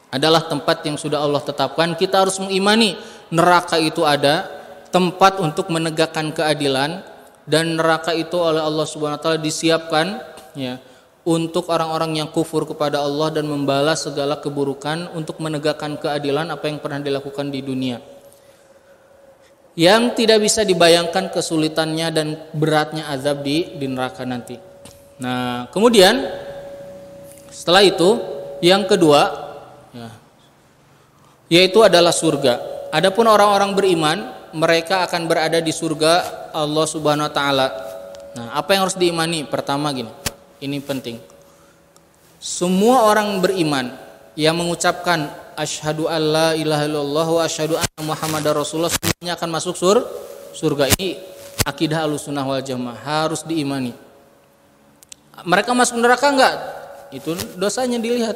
adalah tempat yang sudah Allah tetapkan. Kita harus mengimani neraka itu ada, tempat untuk menegakkan keadilan, dan neraka itu oleh Allah Subhanahu wa taala disiapkan ya untuk orang-orang yang kufur kepada Allah dan membalas segala keburukan untuk menegakkan keadilan apa yang pernah dilakukan di dunia. Yang tidak bisa dibayangkan kesulitannya dan beratnya azab di neraka nanti. Nah, kemudian setelah itu yang kedua ya, yaitu adalah surga. Adapun orang-orang beriman, mereka akan berada di surga Allah Subhanahu wa taala. Nah, apa yang harus diimani? Pertama gini, ini penting. Semua orang beriman yang mengucapkan asyhadu alla ilaha illallah wa asyhadu anna muhammadar rasulullah semuanya akan masuk surga. Ini akidah Ahlussunnah wal Jamaah, harus diimani. Mereka masuk neraka enggak? Itu dosanya dilihat.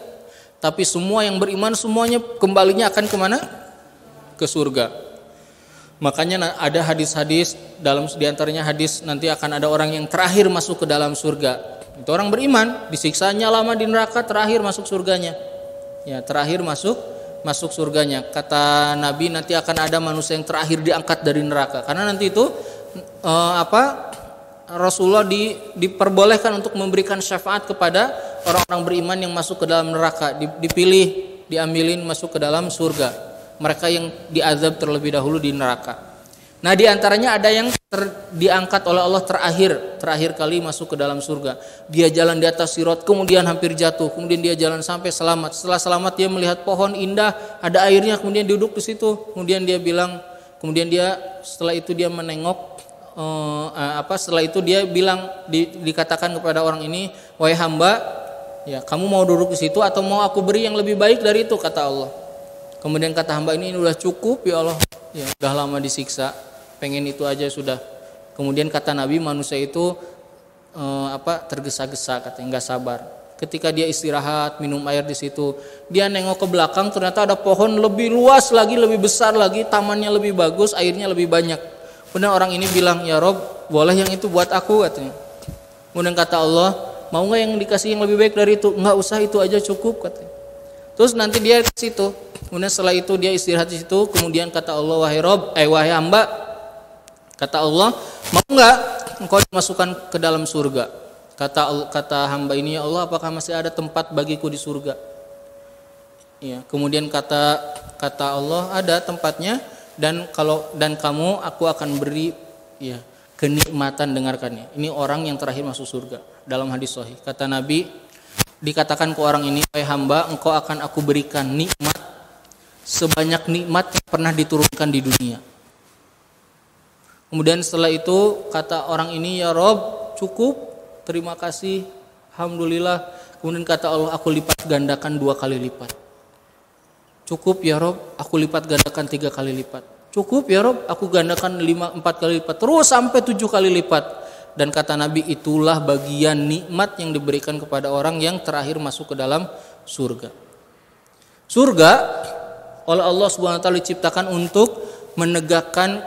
Tapi semua yang beriman semuanya kembalinya akan kemana? Ke surga. Makanya ada hadis-hadis, dalam diantaranya hadis nanti akan ada orang yang terakhir masuk ke dalam surga. Itu orang beriman, disiksanya lama di neraka, terakhir masuk surganya. Ya, terakhir masuk surganya. Kata Nabi, nanti akan ada manusia yang terakhir diangkat dari neraka. Karena nanti itu Rasulullah diperbolehkan untuk memberikan syafaat kepada orang-orang beriman yang masuk ke dalam neraka, diambilin masuk ke dalam surga. Mereka yang diazab terlebih dahulu di neraka. Nah, di antaranya ada yang diangkat oleh Allah terakhir kali masuk ke dalam surga. Dia jalan di atas sirat, kemudian hampir jatuh, kemudian dia jalan sampai selamat. Setelah selamat dia melihat pohon indah, ada airnya, kemudian duduk di situ. Kemudian dia setelah itu dia menengok setelah itu dia bilang dikatakan kepada orang ini, "Wahai hamba, ya kamu mau duduk di situ atau mau aku beri yang lebih baik dari itu?" kata Allah. Kemudian kata hamba ini udah cukup ya Allah, ya udah lama disiksa, pengen itu aja sudah. Kemudian kata Nabi, manusia itu tergesa-gesa, katanya nggak sabar. Ketika dia istirahat minum air di situ, dia nengok ke belakang, ternyata ada pohon lebih luas lagi, lebih besar lagi, tamannya lebih bagus, airnya lebih banyak. Kemudian orang ini bilang, "Ya Rob, boleh yang itu buat aku?" katanya. Kemudian kata Allah, "Mau nggak yang dikasih yang lebih baik dari itu?" "Nggak usah, itu aja cukup," katanya. Terus nanti dia ke situ. Kemudian setelah itu dia istirahat di situ. Kemudian kata Allah, "Wahai hamba," kata Allah, "mau nggak engkau dimasukkan ke dalam surga?" Kata hamba ini, "Ya Allah, apakah masih ada tempat bagiku di surga?" Ya, kemudian kata Allah, "Ada tempatnya, dan kamu aku akan beri ya kenikmatan, dengarkannya." Ini orang yang terakhir masuk surga dalam hadis sahih. Kata Nabi, dikatakan ke orang ini, "Wahai hamba, engkau akan aku berikan nikmat sebanyak nikmat yang pernah diturunkan di dunia." Kemudian setelah itu kata orang ini, "Ya Rob, cukup, terima kasih, alhamdulillah." Kemudian kata Allah, "Aku lipat gandakan 2 kali lipat." "Cukup ya Rob, aku lipat gandakan 3 kali lipat." "Cukup ya Rob, aku gandakan 4 kali lipat." Terus sampai 7 kali lipat. Dan kata Nabi, itulah bagian nikmat yang diberikan kepada orang yang terakhir masuk ke dalam surga. Surga oleh Allah Subhanahu wa taala diciptakan untuk menegakkan,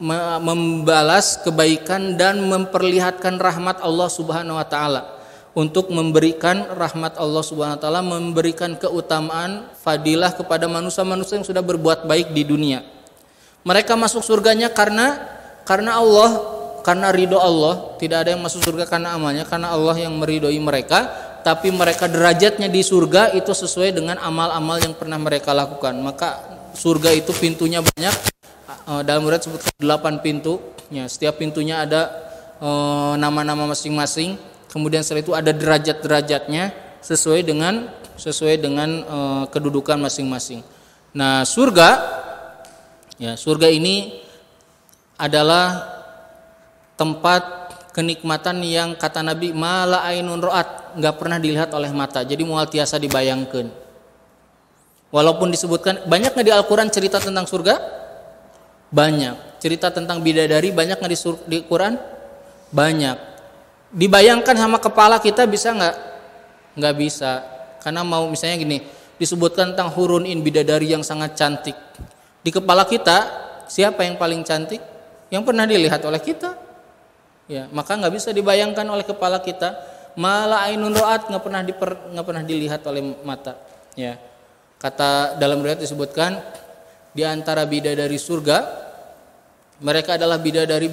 membalas kebaikan dan memperlihatkan rahmat Allah Subhanahu wa taala. Untuk memberikan rahmat Allah Subhanahu wa taala, memberikan keutamaan, fadilah kepada manusia-manusia yang sudah berbuat baik di dunia. Mereka masuk surganya karena Allah, karena ridho Allah. Tidak ada yang masuk surga karena amalnya, karena Allah yang meridhoi mereka. Tapi mereka derajatnya di surga itu sesuai dengan amal-amal yang pernah mereka lakukan. Maka surga itu pintunya banyak. Dalam riwayat disebutkan 8 pintu. Ya, setiap pintunya ada nama-nama masing-masing. Kemudian setelah itu ada derajat-derajatnya sesuai dengan kedudukan masing-masing. Nah, surga ini adalah tempat kenikmatan yang kata Nabi, "Mala ainun ra'at," nggak pernah dilihat oleh mata. Jadi mual tiasa dibayangkan. Walaupun disebutkan banyak nggak di Al-Quran cerita tentang surga? Banyak. Cerita tentang bidadari banyak nggak di Quran? Banyak. Dibayangkan sama kepala kita bisa nggak? Nggak bisa. Karena mau misalnya gini, disebutkan tentang hurun in, bidadari yang sangat cantik. Di kepala kita siapa yang paling cantik? Yang pernah dilihat oleh kita. Ya, maka nggak bisa dibayangkan oleh kepala kita. Mala ainun ra'at, nggak pernah dilihat oleh mata. Ya, kata dalam riwayat disebutkan di antara bidadari surga, mereka adalah bidadari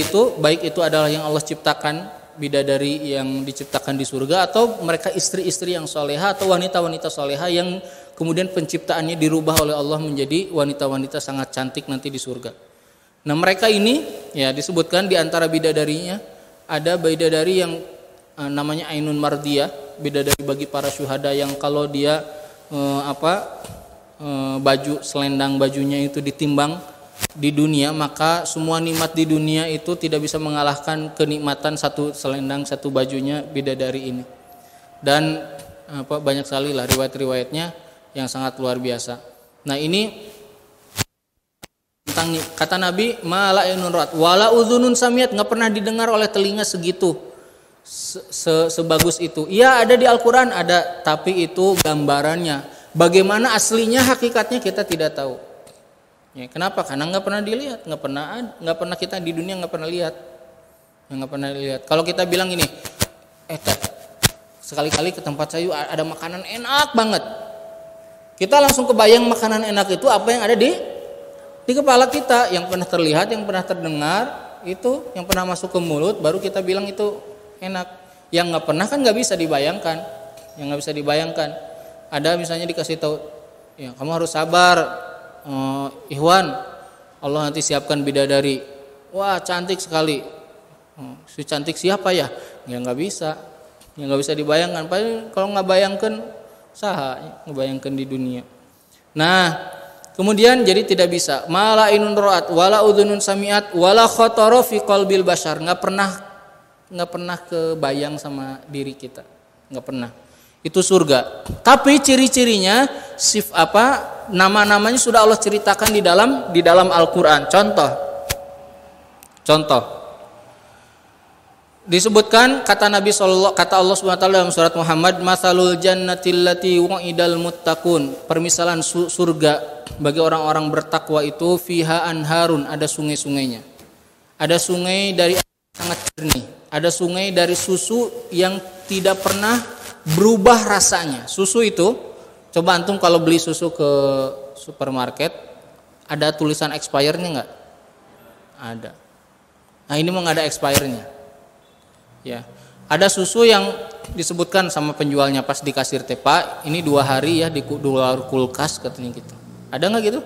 itu baik itu adalah yang Allah ciptakan, bidadari yang diciptakan di surga, atau mereka istri-istri yang soleha atau wanita-wanita soleha yang kemudian penciptaannya dirubah oleh Allah menjadi wanita-wanita sangat cantik nanti di surga. Nah, mereka ini ya disebutkan di antara bidadarinya ada bidadari yang namanya Ainun Mardiyah, bidadari bagi para syuhada yang kalau dia baju selendang bajunya itu ditimbang di dunia, maka semua nikmat di dunia itu tidak bisa mengalahkan kenikmatan satu selendang satu bajunya bidadari ini. Dan banyak sekali lah riwayat-riwayatnya yang sangat luar biasa. Nah, ini tentang kata Nabi, "Mala ainun ra'at wala udzunun samiyat," nggak pernah didengar oleh telinga segitu sebagus itu. Iya, ada di Al-Qur'an ada, tapi itu gambarannya. Bagaimana aslinya, hakikatnya kita tidak tahu. Ya, kenapa? Karena nggak pernah dilihat, nggak pernah kita di dunia nggak pernah lihat. Nggak pernah lihat. Kalau kita bilang ini, sekali-kali ke tempat saya ada makanan enak banget. Kita langsung kebayang makanan enak itu apa yang ada di kepala kita, yang pernah terlihat, yang pernah terdengar, itu yang pernah masuk ke mulut, baru kita bilang itu enak. Yang nggak pernah kan nggak bisa dibayangkan. Ada misalnya dikasih tahu, ya kamu harus sabar, Ikhwan, Allah nanti siapkan bidadari. Wah, cantik sekali. Si cantik siapa ya? Ya nggak bisa. Ya nggak bisa dibayangkan. Kalau nggak bayangkan, saha ngebayangkan di dunia. Nah, kemudian jadi tidak bisa. Mala inun ro'at, wala udhunun sami'at, wala khotoro fi qalbil bashar. Nggak pernah kebayang sama diri kita. Nggak pernah. Itu surga. Tapi ciri-cirinya nama-namanya sudah Allah ceritakan di dalam Al-Qur'an. Contoh. Disebutkan kata Allah Subhanahu wa taala dalam surat Muhammad, "Matsalul jannatil lati wa'idal muttaqun." Permisalan surga bagi orang-orang bertakwa itu fiha anharun, ada sungai-sungainya. Ada sungai dari sangat jernih, ada sungai dari susu yang tidak pernah berubah rasanya. Susu itu, coba antum kalau beli susu ke supermarket, ada tulisan expire-nya enggak? Ada. Nah, ini mah enggak ada expire-nya. Ya. Ada susu yang disebutkan sama penjualnya pas di kasir teh, "Pak, ini 2 hari ya di luar kulkas," katanya gitu. Ada enggak gitu?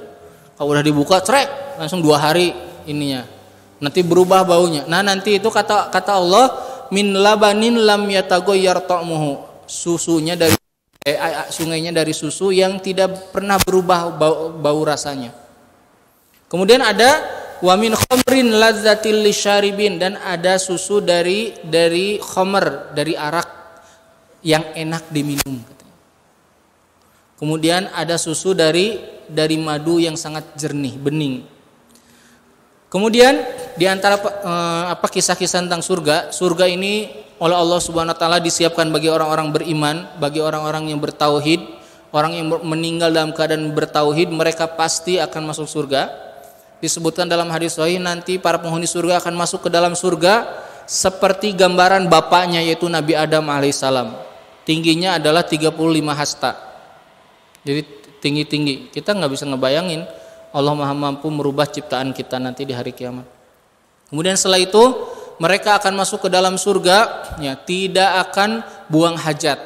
Kalau udah dibuka, trek, langsung 2 hari ininya. Nanti berubah baunya. Nah, nanti itu kata Allah, "Min labanin lam yataghayyar ta'muhu." Susunya dari sungainya dari susu yang tidak pernah berubah bau rasanya. Kemudian ada wa min khamrin lazzatil lisyaribin, dan ada susu dari khamr, dari arak yang enak diminum. Kemudian ada susu dari madu yang sangat jernih, bening. Kemudian di antara kisah-kisah tentang surga ini oleh Allah Subhanahu wa taala disiapkan bagi orang-orang beriman, bagi orang-orang yang bertauhid, orang yang meninggal dalam keadaan bertauhid, mereka pasti akan masuk surga. Disebutkan dalam hadis sahih, nanti para penghuni surga akan masuk ke dalam surga seperti gambaran bapaknya, yaitu Nabi Adam alaihissalam. Tingginya adalah 35 hasta. Jadi tinggi-tinggi. Kita nggak bisa ngebayangin Allah Maha mampu merubah ciptaan kita nanti di hari kiamat. Kemudian setelah itu mereka akan masuk ke dalam surga, ya, tidak akan buang hajat.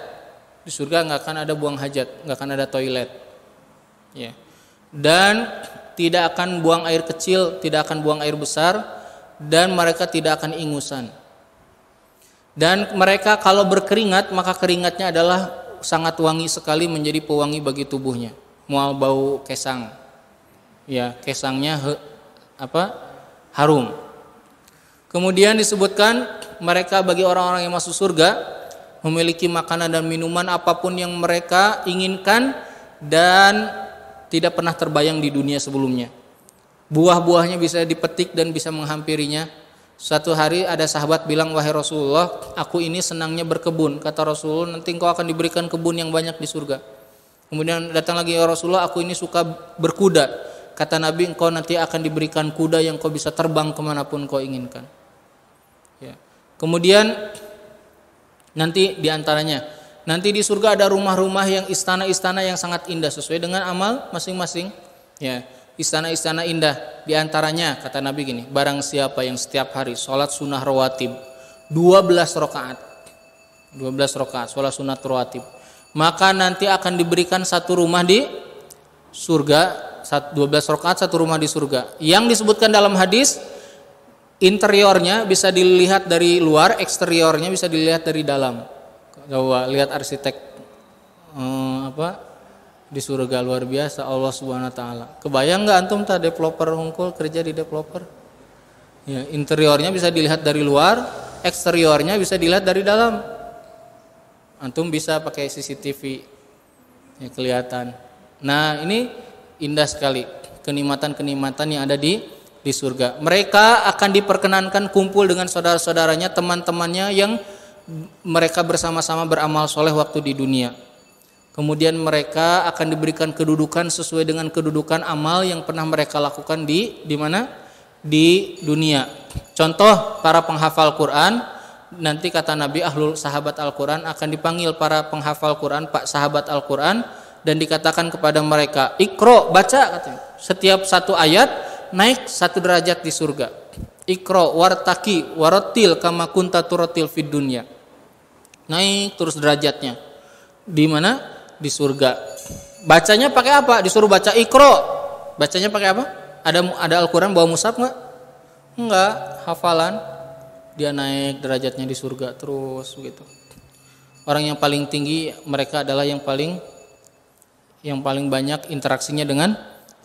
Di surga nggak akan ada buang hajat, nggak akan ada toilet, ya. Dan tidak akan buang air kecil, tidak akan buang air besar, dan mereka tidak akan ingusan. Dan mereka kalau berkeringat, maka keringatnya adalah sangat wangi sekali, menjadi pewangi bagi tubuhnya. Mual bau kesang, ya, kesangnya harum. Kemudian disebutkan mereka bagi orang-orang yang masuk surga memiliki makanan dan minuman apapun yang mereka inginkan dan tidak pernah terbayang di dunia sebelumnya. Buah-buahnya bisa dipetik dan bisa menghampirinya. Suatu hari ada sahabat bilang, "Wahai Rasulullah, aku ini senangnya berkebun." Kata Rasulullah, "Nanti engkau akan diberikan kebun yang banyak di surga." Kemudian datang lagi, "Ya Rasulullah, aku ini suka berkuda." Kata Nabi, "Engkau nanti akan diberikan kuda yang kau bisa terbang kemanapun kau inginkan." Ya. Kemudian nanti diantaranya, nanti di surga ada rumah-rumah yang istana-istana yang sangat indah sesuai dengan amal masing-masing. Ya, istana-istana indah. Diantaranya kata Nabi gini, barang siapa yang setiap hari sholat sunnah rawatib 12 rakaat, 12 rakaat sholat sunat rawatib, maka nanti akan diberikan satu rumah di surga. 12 rakaat satu rumah di surga. Yang disebutkan dalam hadis, interiornya bisa dilihat dari luar, eksteriornya bisa dilihat dari dalam. Coba lihat arsitek di surga, luar biasa Allah Subhanahu wa taala. Kebayang nggak antum developer hungkul kerja di developer? Ya, interiornya bisa dilihat dari luar, eksteriornya bisa dilihat dari dalam. Antum bisa pakai CCTV, ya, kelihatan. Nah, ini indah sekali kenikmatan-kenikmatan yang ada di surga. Mereka akan diperkenankan kumpul dengan saudara-saudaranya, teman-temannya yang mereka bersama-sama beramal soleh waktu di dunia. Kemudian mereka akan diberikan kedudukan sesuai dengan kedudukan amal yang pernah mereka lakukan di mana? Di dunia. Contoh para penghafal Quran, nanti kata Nabi, sahabat Al-Quran akan dipanggil para penghafal Quran, Pak sahabat Al-Quran, dan dikatakan kepada mereka, "Iqra, baca," katanya. Setiap satu ayat naik 1 derajat di surga. Iqra wartaki warattil kama kunta turattil fid dunya. Naik terus derajatnya. Di mana? Di surga. Bacanya pakai apa? Disuruh baca Iqra. Bacanya pakai apa? Ada Al-Quran bawa mushaf nggak? Enggak, hafalan. Dia naik derajatnya di surga terus begitu. Orang yang paling tinggi mereka adalah yang paling banyak interaksinya dengan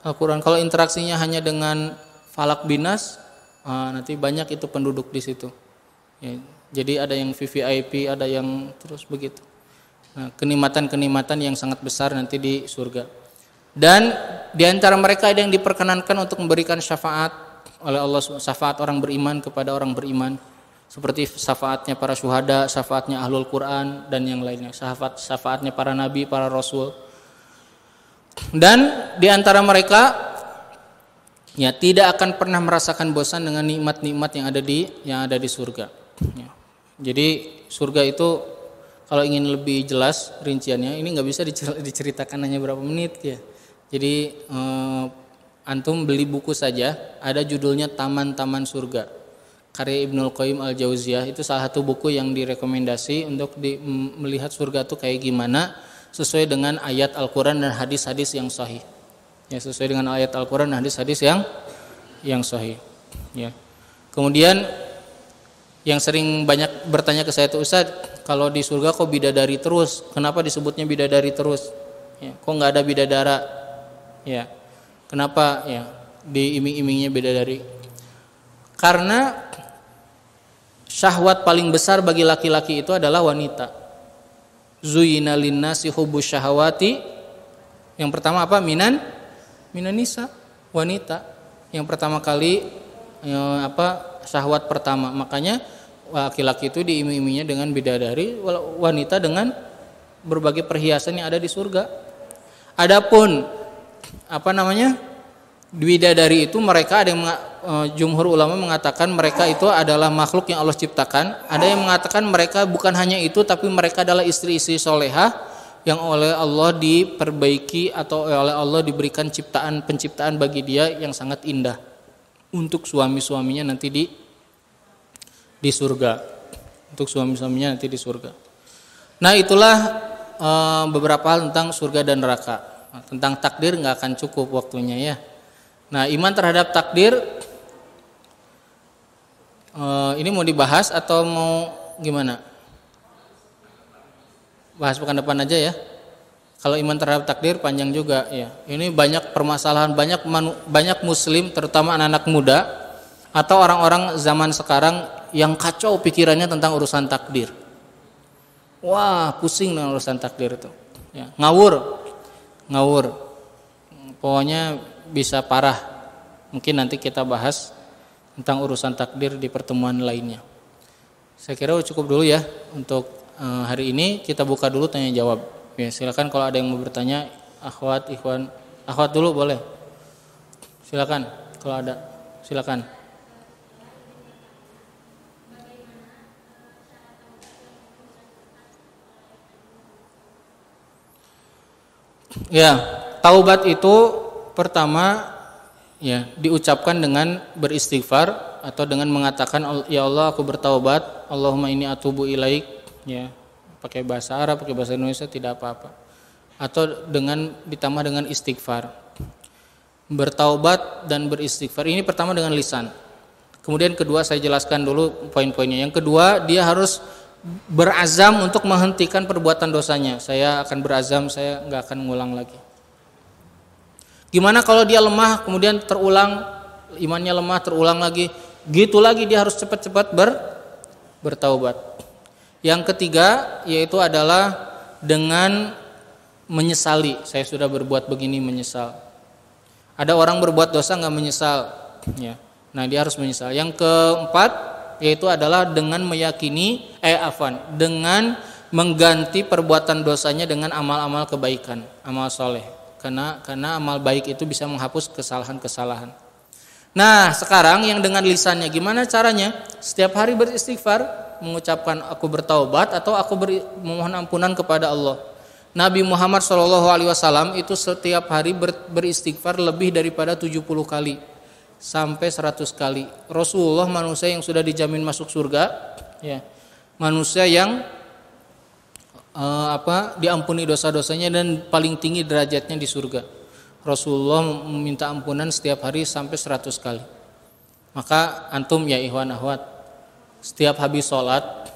Al-Quran. Kalau interaksinya hanya dengan falak binas, nanti banyak itu penduduk di situ. Ya, jadi ada yang VVIP, ada yang terus begitu. Nah, kenikmatan-kenikmatan yang sangat besar nanti di surga. Dan di antara mereka ada yang diperkenankan untuk memberikan syafaat oleh Allah, syafaat orang beriman kepada orang beriman, seperti syafaatnya para syuhada, syafaatnya ahlul Quran dan yang lainnya, syafaatnya para nabi, para rasul. Dan di antara mereka ya tidak akan pernah merasakan bosan dengan nikmat-nikmat yang ada di surga. Ya. Jadi surga itu kalau ingin lebih jelas rinciannya, ini nggak bisa diceritakan hanya berapa menit ya. Jadi antum beli buku saja, ada judulnya Taman-Taman Surga, karya Ibnul Qayyim Al-Jauziyah. Itu salah satu buku yang direkomendasi untuk melihat surga itu kayak gimana, sesuai dengan ayat Al-Quran dan hadis-hadis yang sahih. Ya, sesuai dengan ayat Al-Quran dan hadis-hadis yang sahih. Ya. Kemudian yang sering banyak bertanya ke saya itu, Ustaz, kalau di surga kok bidadari terus? Kenapa disebutnya bidadari terus? Ya, kok nggak ada bidadara? Ya, kenapa ya diiming-imingnya bidadari? Karena syahwat paling besar bagi laki-laki itu adalah wanita. Zuyyina linnasi hubbus syahawati. Yang pertama apa? Minan nisa, wanita. Yang pertama kali syahwat pertama. Makanya laki-laki itu diiming-imingnya dengan bidadari, wanita dengan berbagai perhiasan yang ada di surga. Adapun bidadari itu mereka ada yang jumhur ulama mengatakan mereka itu adalah makhluk yang Allah ciptakan. Ada yang mengatakan mereka bukan hanya itu, tapi mereka adalah istri-istri solehah yang oleh Allah diperbaiki atau oleh Allah diberikan penciptaan bagi dia yang sangat indah untuk suami-suaminya nanti di surga. Untuk suami-suaminya nanti di surga. Nah, itulah beberapa hal tentang surga dan neraka. Nah, tentang takdir nggak akan cukup waktunya ya. Nah, iman terhadap takdir ini mau dibahas atau mau gimana? Bahas pekan depan aja ya. Kalau iman terhadap takdir panjang juga ya. Ini banyak permasalahan, banyak muslim terutama anak-anak muda atau orang-orang zaman sekarang yang kacau pikirannya tentang urusan takdir. Wah, pusing dengan urusan takdir itu. Ya, ngawur. Pokoknya bisa parah. Mungkin nanti kita bahas tentang urusan takdir di pertemuan lainnya. Saya kira cukup dulu ya untuk hari ini. Kita buka dulu tanya jawab. Ya, silakan kalau ada yang mau bertanya, akhwat, ikhwan, akhwat dulu boleh. Silakan kalau ada. Silakan. Ya, taubat itu pertama ya diucapkan dengan beristighfar atau dengan mengatakan ya Allah aku bertaubat, Allahumma inni atubu ilaik, ya pakai bahasa Arab, pakai bahasa Indonesia tidak apa-apa, atau ditambah dengan istighfar. Bertaubat dan beristighfar ini pertama dengan lisan. Kemudian kedua saya jelaskan dulu poin-poinnya. Yang kedua dia harus berazam untuk menghentikan perbuatan dosanya. Saya akan berazam, saya nggak akan ngulang lagi. Gimana kalau dia lemah kemudian terulang, imannya lemah terulang lagi, gitu lagi dia harus cepat-cepat bertaubat. Yang ketiga yaitu adalah dengan menyesali, saya sudah berbuat begini, menyesal. Ada orang berbuat dosa nggak menyesal, ya. Nah dia harus menyesal. Yang keempat yaitu adalah dengan meyakini dengan mengganti perbuatan dosanya dengan amal-amal kebaikan, amal soleh. Karena amal baik itu bisa menghapus kesalahan-kesalahan. Nah sekarang yang dengan lisannya gimana caranya? Setiap hari beristighfar, mengucapkan aku bertaubat atau aku memohon ampunan kepada Allah. Nabi Muhammad SAW itu setiap hari beristighfar lebih daripada 70 kali sampai 100 kali. Rasulullah manusia yang sudah dijamin masuk surga, ya. Manusia yang diampuni dosa-dosanya dan paling tinggi derajatnya di surga. Rasulullah meminta ampunan setiap hari sampai 100 kali. Maka antum ya ikhwan akhwat, setiap habis sholat,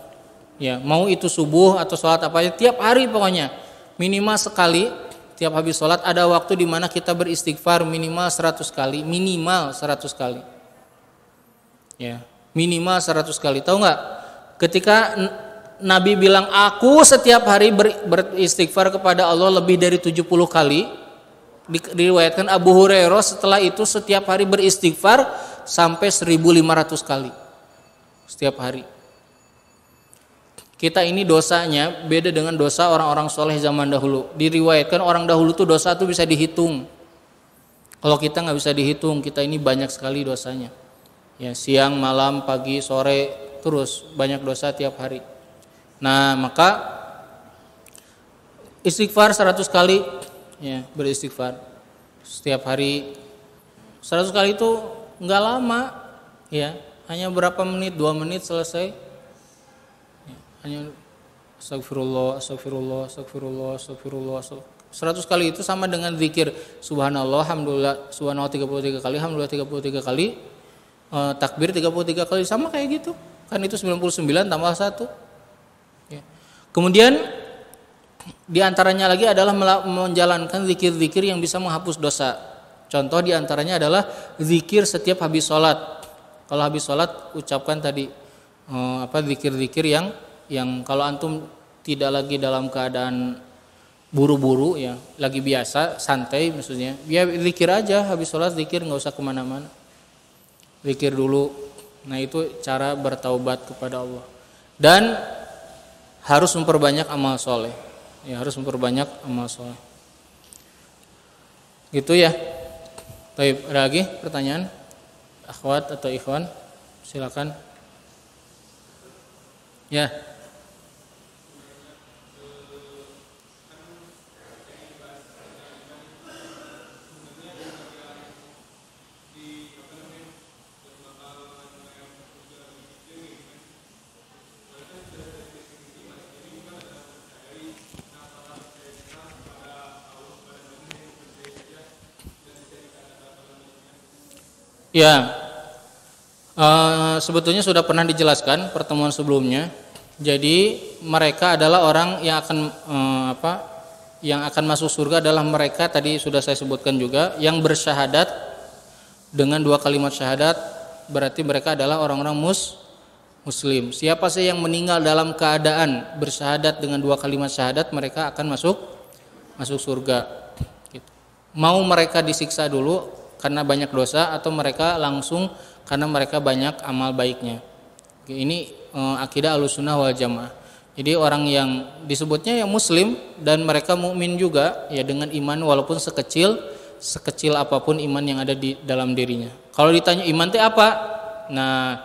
ya mau itu subuh atau sholat apa aja, tiap hari pokoknya minimal sekali. Tiap habis sholat ada waktu di mana kita beristighfar minimal 100 kali, minimal 100 kali. Ya, minimal 100 kali. Tahu nggak? Ketika Nabi bilang aku setiap hari beristighfar kepada Allah lebih dari 70 kali, diriwayatkan Abu Hurairah setelah itu setiap hari beristighfar sampai 1.500 kali setiap hari. Kita ini dosanya beda dengan dosa orang-orang soleh zaman dahulu. Diriwayatkan orang dahulu tuh dosa tuh bisa dihitung. Kalau kita nggak bisa dihitung, kita ini banyak sekali dosanya. Ya, siang, malam, pagi, sore, terus banyak dosa tiap hari. Nah, maka istighfar 100 kali, ya, beristighfar setiap hari 100 kali itu nggak lama, ya, hanya berapa menit, 2 menit selesai. Ya, hanya astagfirullah, astagfirullah, astagfirullah, astagfirullah. 100 kali itu sama dengan zikir subhanallah, alhamdulillah, subhanallah 33 kali, alhamdulillah 33 kali, takbir 33 kali, sama kayak gitu. Kan itu 99 tambah 1. Ya. Kemudian diantaranya lagi adalah menjalankan zikir-zikir yang bisa menghapus dosa. Contoh diantaranya adalah zikir setiap habis sholat. Kalau habis sholat ucapkan tadi zikir-zikir yang kalau antum tidak lagi dalam keadaan buru-buru, ya, lagi biasa santai maksudnya, ya zikir aja habis sholat, zikir, nggak usah kemana-mana, zikir dulu. Nah, itu cara bertaubat kepada Allah. Dan harus memperbanyak amal soleh, ya, harus memperbanyak amal soleh. Gitu ya. Baik, ada lagi pertanyaan, akhwat atau ikhwan? Silakan. Ya. Ya, sebetulnya sudah pernah dijelaskan pertemuan sebelumnya. Jadi mereka adalah orang yang akan masuk surga adalah mereka, tadi sudah saya sebutkan juga, yang bersyahadat dengan 2 kalimat syahadat, berarti mereka adalah orang-orang muslim. Siapa sih yang meninggal dalam keadaan bersyahadat dengan 2 kalimat syahadat, mereka akan masuk surga. Gitu. Mau mereka disiksa dulu karena banyak dosa atau mereka langsung karena mereka banyak amal baiknya. Ini akidah Ahlussunnah wal Jamaah. Jadi orang yang disebutnya yang muslim dan mereka mukmin juga, ya, dengan iman walaupun sekecil apapun iman yang ada di dalam dirinya. Kalau ditanya iman itu apa? Nah,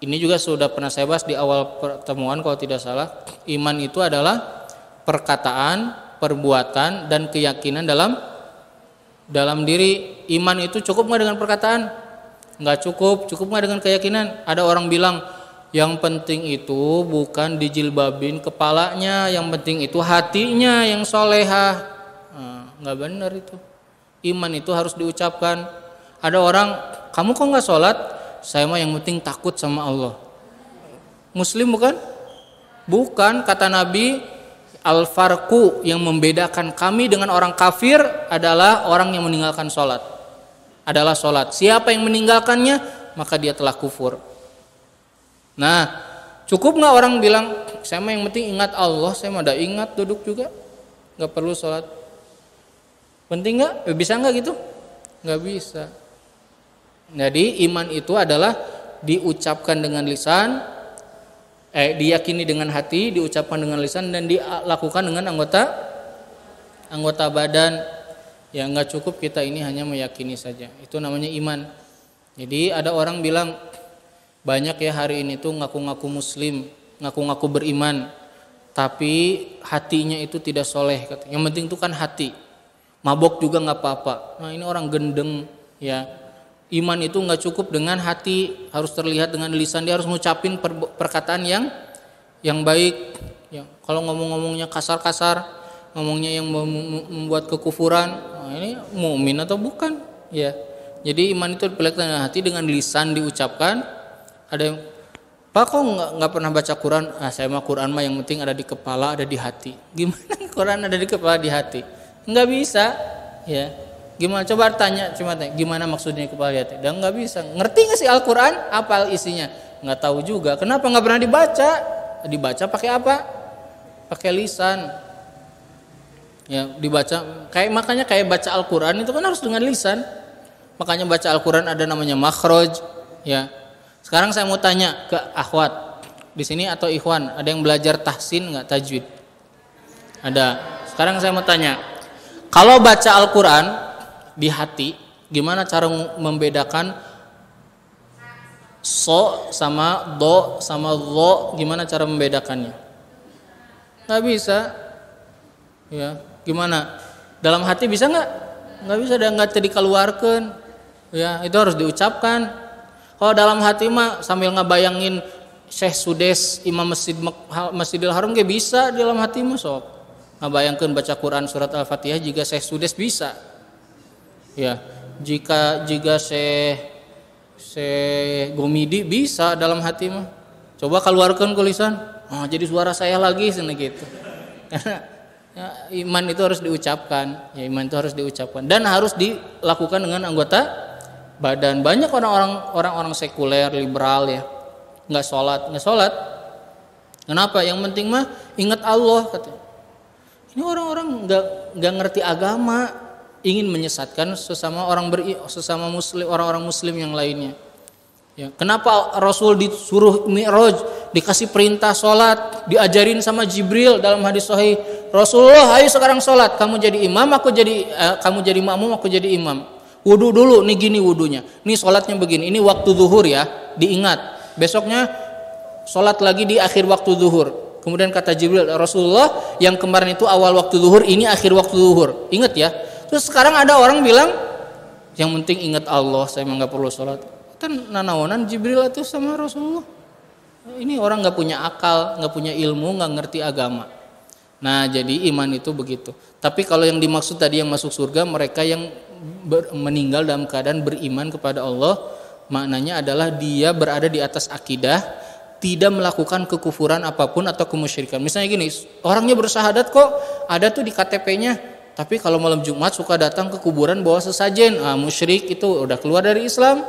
ini juga sudah pernah saya bahas di awal pertemuan kalau tidak salah. Iman itu adalah perkataan, perbuatan dan keyakinan dalam diri. Iman itu cukup nggak dengan perkataan? Nggak cukup. Cukup nggak dengan keyakinan? Ada orang bilang yang penting itu bukan dijilbabin kepalanya, yang penting itu hatinya yang solehah. Nggak benar itu. Iman itu harus diucapkan. Ada orang, kamu kok nggak sholat? Saya mah yang penting takut sama Allah. Muslim bukan? Bukan. Kata Nabi, al-farqu yang membedakan kami dengan orang kafir adalah orang yang meninggalkan sholat. Adalah sholat. Siapa yang meninggalkannya, maka dia telah kufur. Nah, cukup nggak orang bilang, saya mah yang penting ingat Allah, saya mah udah ingat, duduk juga, nggak perlu sholat. Penting nggak? Bisa nggak gitu? Nggak bisa. Jadi iman itu adalah diucapkan dengan lisan, diyakini dengan hati, diucapkan dengan lisan, dan dilakukan dengan anggota badan. Ya, nggak cukup kita ini hanya meyakini saja. Itu namanya iman. Jadi ada orang bilang banyak ya hari ini tuh ngaku-ngaku muslim, ngaku-ngaku beriman, tapi hatinya itu tidak soleh. Yang penting itu kan hati. Mabok juga nggak apa-apa. Nah, ini orang gendeng, ya. Iman itu nggak cukup dengan hati, harus terlihat dengan lisan. Dia harus ngucapin perkataan yang baik. Ya, kalau ngomong-ngomongnya kasar-kasar, ngomongnya yang membuat kekufuran, nah ini mukmin atau bukan, ya. Jadi iman itu diperlihatkan dengan hati, dengan lisan diucapkan. Ada yang, Pak kok nggak pernah baca Quran? Saya mah Quran mah yang penting ada di kepala, ada di hati. Gimana Quran ada di kepala, di hati? Nggak bisa, ya. Gimana? Coba tanya, gimana maksudnya kepala, di hati? Dan nggak bisa. Ngerti nggak sih Al-Quran? Apa isinya? Nggak tahu juga. Kenapa nggak pernah dibaca? Dibaca pakai apa? Pakai lisan. Ya, dibaca makanya baca Al-Quran itu kan harus dengan lisan. Makanya baca Al-Quran ada namanya makhraj, ya. Sekarang saya mau tanya ke akhwat di sini atau ikhwan, ada yang belajar tahsin nggak, tajwid? Ada. Sekarang saya mau tanya, kalau baca Al-Quran di hati, gimana cara membedakan so sama do sama lo? Gimana cara membedakannya? Nggak bisa, ya. Gimana? Dalam hati bisa nggak? Nggak bisa, dan nggak dikeluarkan. Ya, itu harus diucapkan. Kalau dalam hati mah sambil ngebayangin Syekh Sudes Imam Masjidil Haram gak bisa di dalam hati mah sok. Ngebayangkan baca Quran surat Al-Fatihah jika Syekh Sudes bisa. Ya, jika Syekh Gomidi bisa dalam hati mah. Coba keluarkan ke lisan. Oh, jadi suara saya lagi gitu. Karena ya, iman itu harus diucapkan, ya, iman itu harus diucapkan dan harus dilakukan dengan anggota badan. Banyak orang-orang sekuler, liberal, ya, nggak sholat. Kenapa? Yang penting mah ingat Allah, katanya. Ini orang-orang nggak ngerti agama, ingin menyesatkan sesama muslim, orang-orang muslim yang lainnya. Ya, kenapa Rasul disuruh Mi'raj, dikasih perintah sholat, diajarin sama Jibril dalam hadis sahih, Rasulullah, ayo sekarang sholat, kamu jadi imam, kamu jadi makmum, aku jadi imam. Wudu dulu, nih gini wudunya, nih sholatnya begini, ini waktu zuhur ya, diingat. Besoknya sholat lagi di akhir waktu zuhur. Kemudian kata Jibril, Rasulullah, yang kemarin itu awal waktu zuhur, ini akhir waktu zuhur. Ingat ya. Terus sekarang ada orang bilang, yang penting ingat Allah, saya memang nggak perlu sholat. Kan nanawanan Jibril itu sama Rasulullah. Ini orang nggak punya akal, nggak punya ilmu, nggak ngerti agama. Nah, jadi iman itu begitu. Tapi kalau yang dimaksud tadi yang masuk surga, mereka yang meninggal dalam keadaan beriman kepada Allah, maknanya adalah dia berada di atas akidah, tidak melakukan kekufuran apapun atau kemusyrikan. Misalnya gini, orangnya bersyahadat kok, ada tuh di KTP-nya, tapi kalau malam Jumat suka datang ke kuburan bawa sesajen, musyrik, itu udah keluar dari Islam.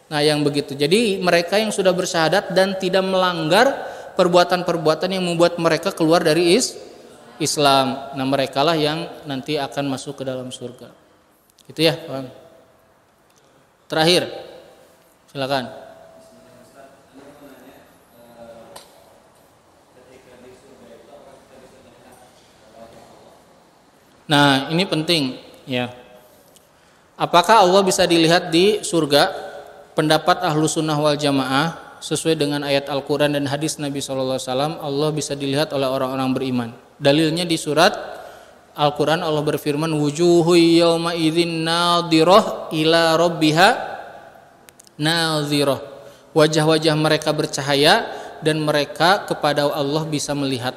Nah, yang begitu. Jadi mereka yang sudah bersyahadat dan tidak melanggar perbuatan-perbuatan yang membuat mereka keluar dari Islam. Nah, merekalah yang nanti akan masuk ke dalam surga. Gitu ya, Bang. Terakhir. Silakan. Nah, ini penting, ya. Apakah Allah bisa dilihat di surga? Pendapat ahlu sunnah wal jamaah sesuai dengan ayat Al-Quran dan hadis Nabi SAW, Allah bisa dilihat oleh orang-orang beriman. Dalilnya di surat Al-Quran Allah berfirman, wujuhu yawma idzin nadhirah ila rabbiha nadhirah. Wajah-wajah mereka bercahaya dan mereka kepada Allah bisa melihat.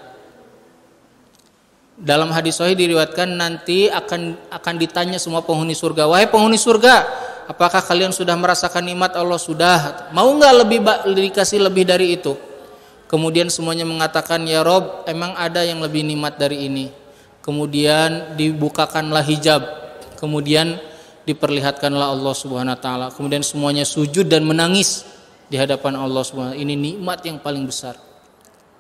Dalam hadis sahih diriwayatkan nanti akan ditanya semua penghuni surga, wahai penghuni surga, apakah kalian sudah merasakan nikmat Allah? Sudah. Mau nggak dikasih lebih dari itu? Kemudian semuanya mengatakan, ya Rob, emang ada yang lebih nikmat dari ini. Kemudian dibukakanlah hijab. Kemudian diperlihatkanlah Allah Subhanahu wa taala. Kemudian semuanya sujud dan menangis di hadapan Allah Subhanahu wa taala. Ini nikmat yang paling besar.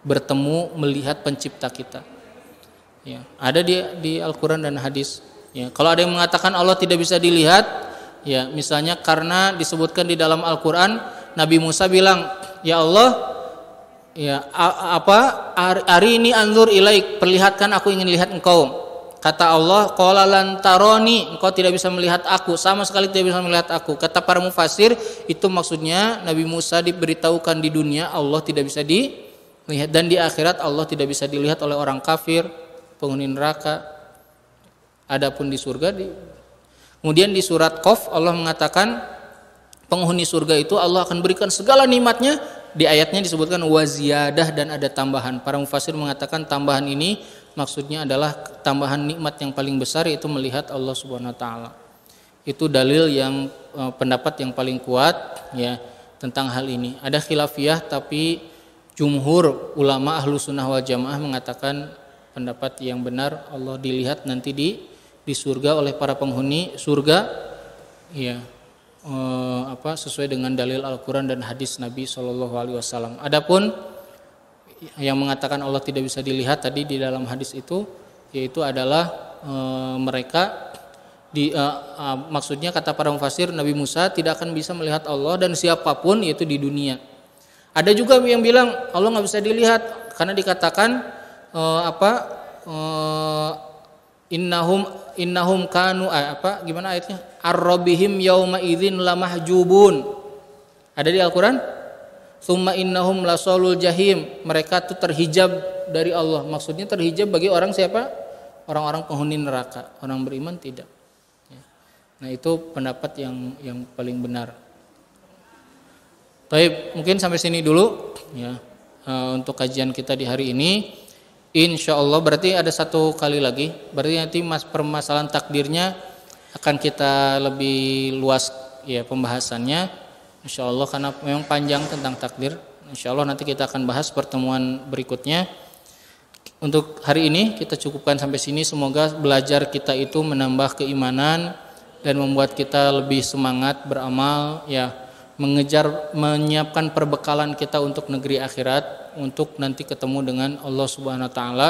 Bertemu, melihat pencipta kita. Ya, ada di Al-Quran dan hadis. Ya, kalau ada yang mengatakan Allah tidak bisa dilihat, ya, misalnya karena disebutkan di dalam Al-Quran, Nabi Musa bilang, ya Allah, ya hari ini anzur ilaik, perlihatkan aku ingin lihat engkau. Kata Allah, qala lan taroni, engkau tidak bisa melihat aku, sama sekali tidak bisa melihat aku. Kata para mufasir, itu maksudnya Nabi Musa diberitahukan di dunia Allah tidak bisa dilihat, dan di akhirat Allah tidak bisa dilihat oleh orang kafir, penghuni neraka. Adapun di surga kemudian di surat Qaf Allah mengatakan penghuni surga itu Allah akan berikan segala nikmatnya. Di ayatnya disebutkan waziyadah dan ada tambahan. Para mufasir mengatakan tambahan ini maksudnya adalah tambahan nikmat yang paling besar yaitu melihat Allah Subhanahu wa taala. Itu dalil yang pendapat yang paling kuat ya tentang hal ini. Ada khilafiyah tapi jumhur ulama ahlu sunnah wal jamaah mengatakan pendapat yang benar Allah dilihat nanti di surga oleh para penghuni surga ya sesuai dengan dalil Al-Qur'an dan hadis Nabi SAW. Adapun yang mengatakan Allah tidak bisa dilihat tadi di dalam hadis itu yaitu adalah mereka maksudnya kata para mufassir Nabi Musa tidak akan bisa melihat Allah dan siapapun yaitu di dunia. Ada juga yang bilang Allah nggak bisa dilihat karena dikatakan innahum kanu gimana ayatnya ar-rabbihim yauma idzin lamahjubun. Ada di Al-Qur'an summa innahum lasalul jahim, mereka tuh terhijab dari Allah. Maksudnya terhijab bagi orang siapa? Orang-orang penghuni neraka, orang beriman tidak. Nah, itu pendapat yang paling benar. Baik, mungkin sampai sini dulu ya untuk kajian kita di hari ini. Insya Allah berarti ada satu kali lagi. Berarti nanti permasalahan takdirnya akan kita lebih luas ya pembahasannya. Insya Allah karena memang panjang tentang takdir. Insya Allah nanti kita akan bahas pertemuan berikutnya. Untuk hari ini kita cukupkan sampai sini. Semoga belajar kita itu menambah keimanan dan membuat kita lebih semangat beramal ya, menyiapkan perbekalan kita untuk negeri akhirat, untuk nanti ketemu dengan Allah Subhanahu wa taala.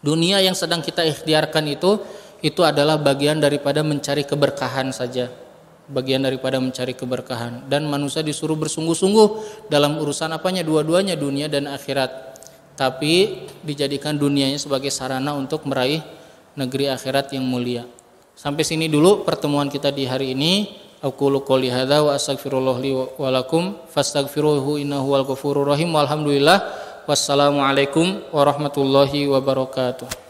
Dunia yang sedang kita ikhtiarkan itu adalah bagian daripada mencari keberkahan saja. Bagian daripada mencari keberkahan, dan manusia disuruh bersungguh-sungguh dalam urusan apanya, dua-duanya dunia dan akhirat, tapi dijadikan dunianya sebagai sarana untuk meraih negeri akhirat yang mulia. Sampai sini dulu pertemuan kita di hari ini. Aqulu qouli hadza wa astaghfirullah li wa lakum fastaghfiruhu innahu wal ghafurur rahim. Walhamdulillah. Wassalamualaikum warahmatullahi wabarakatuh.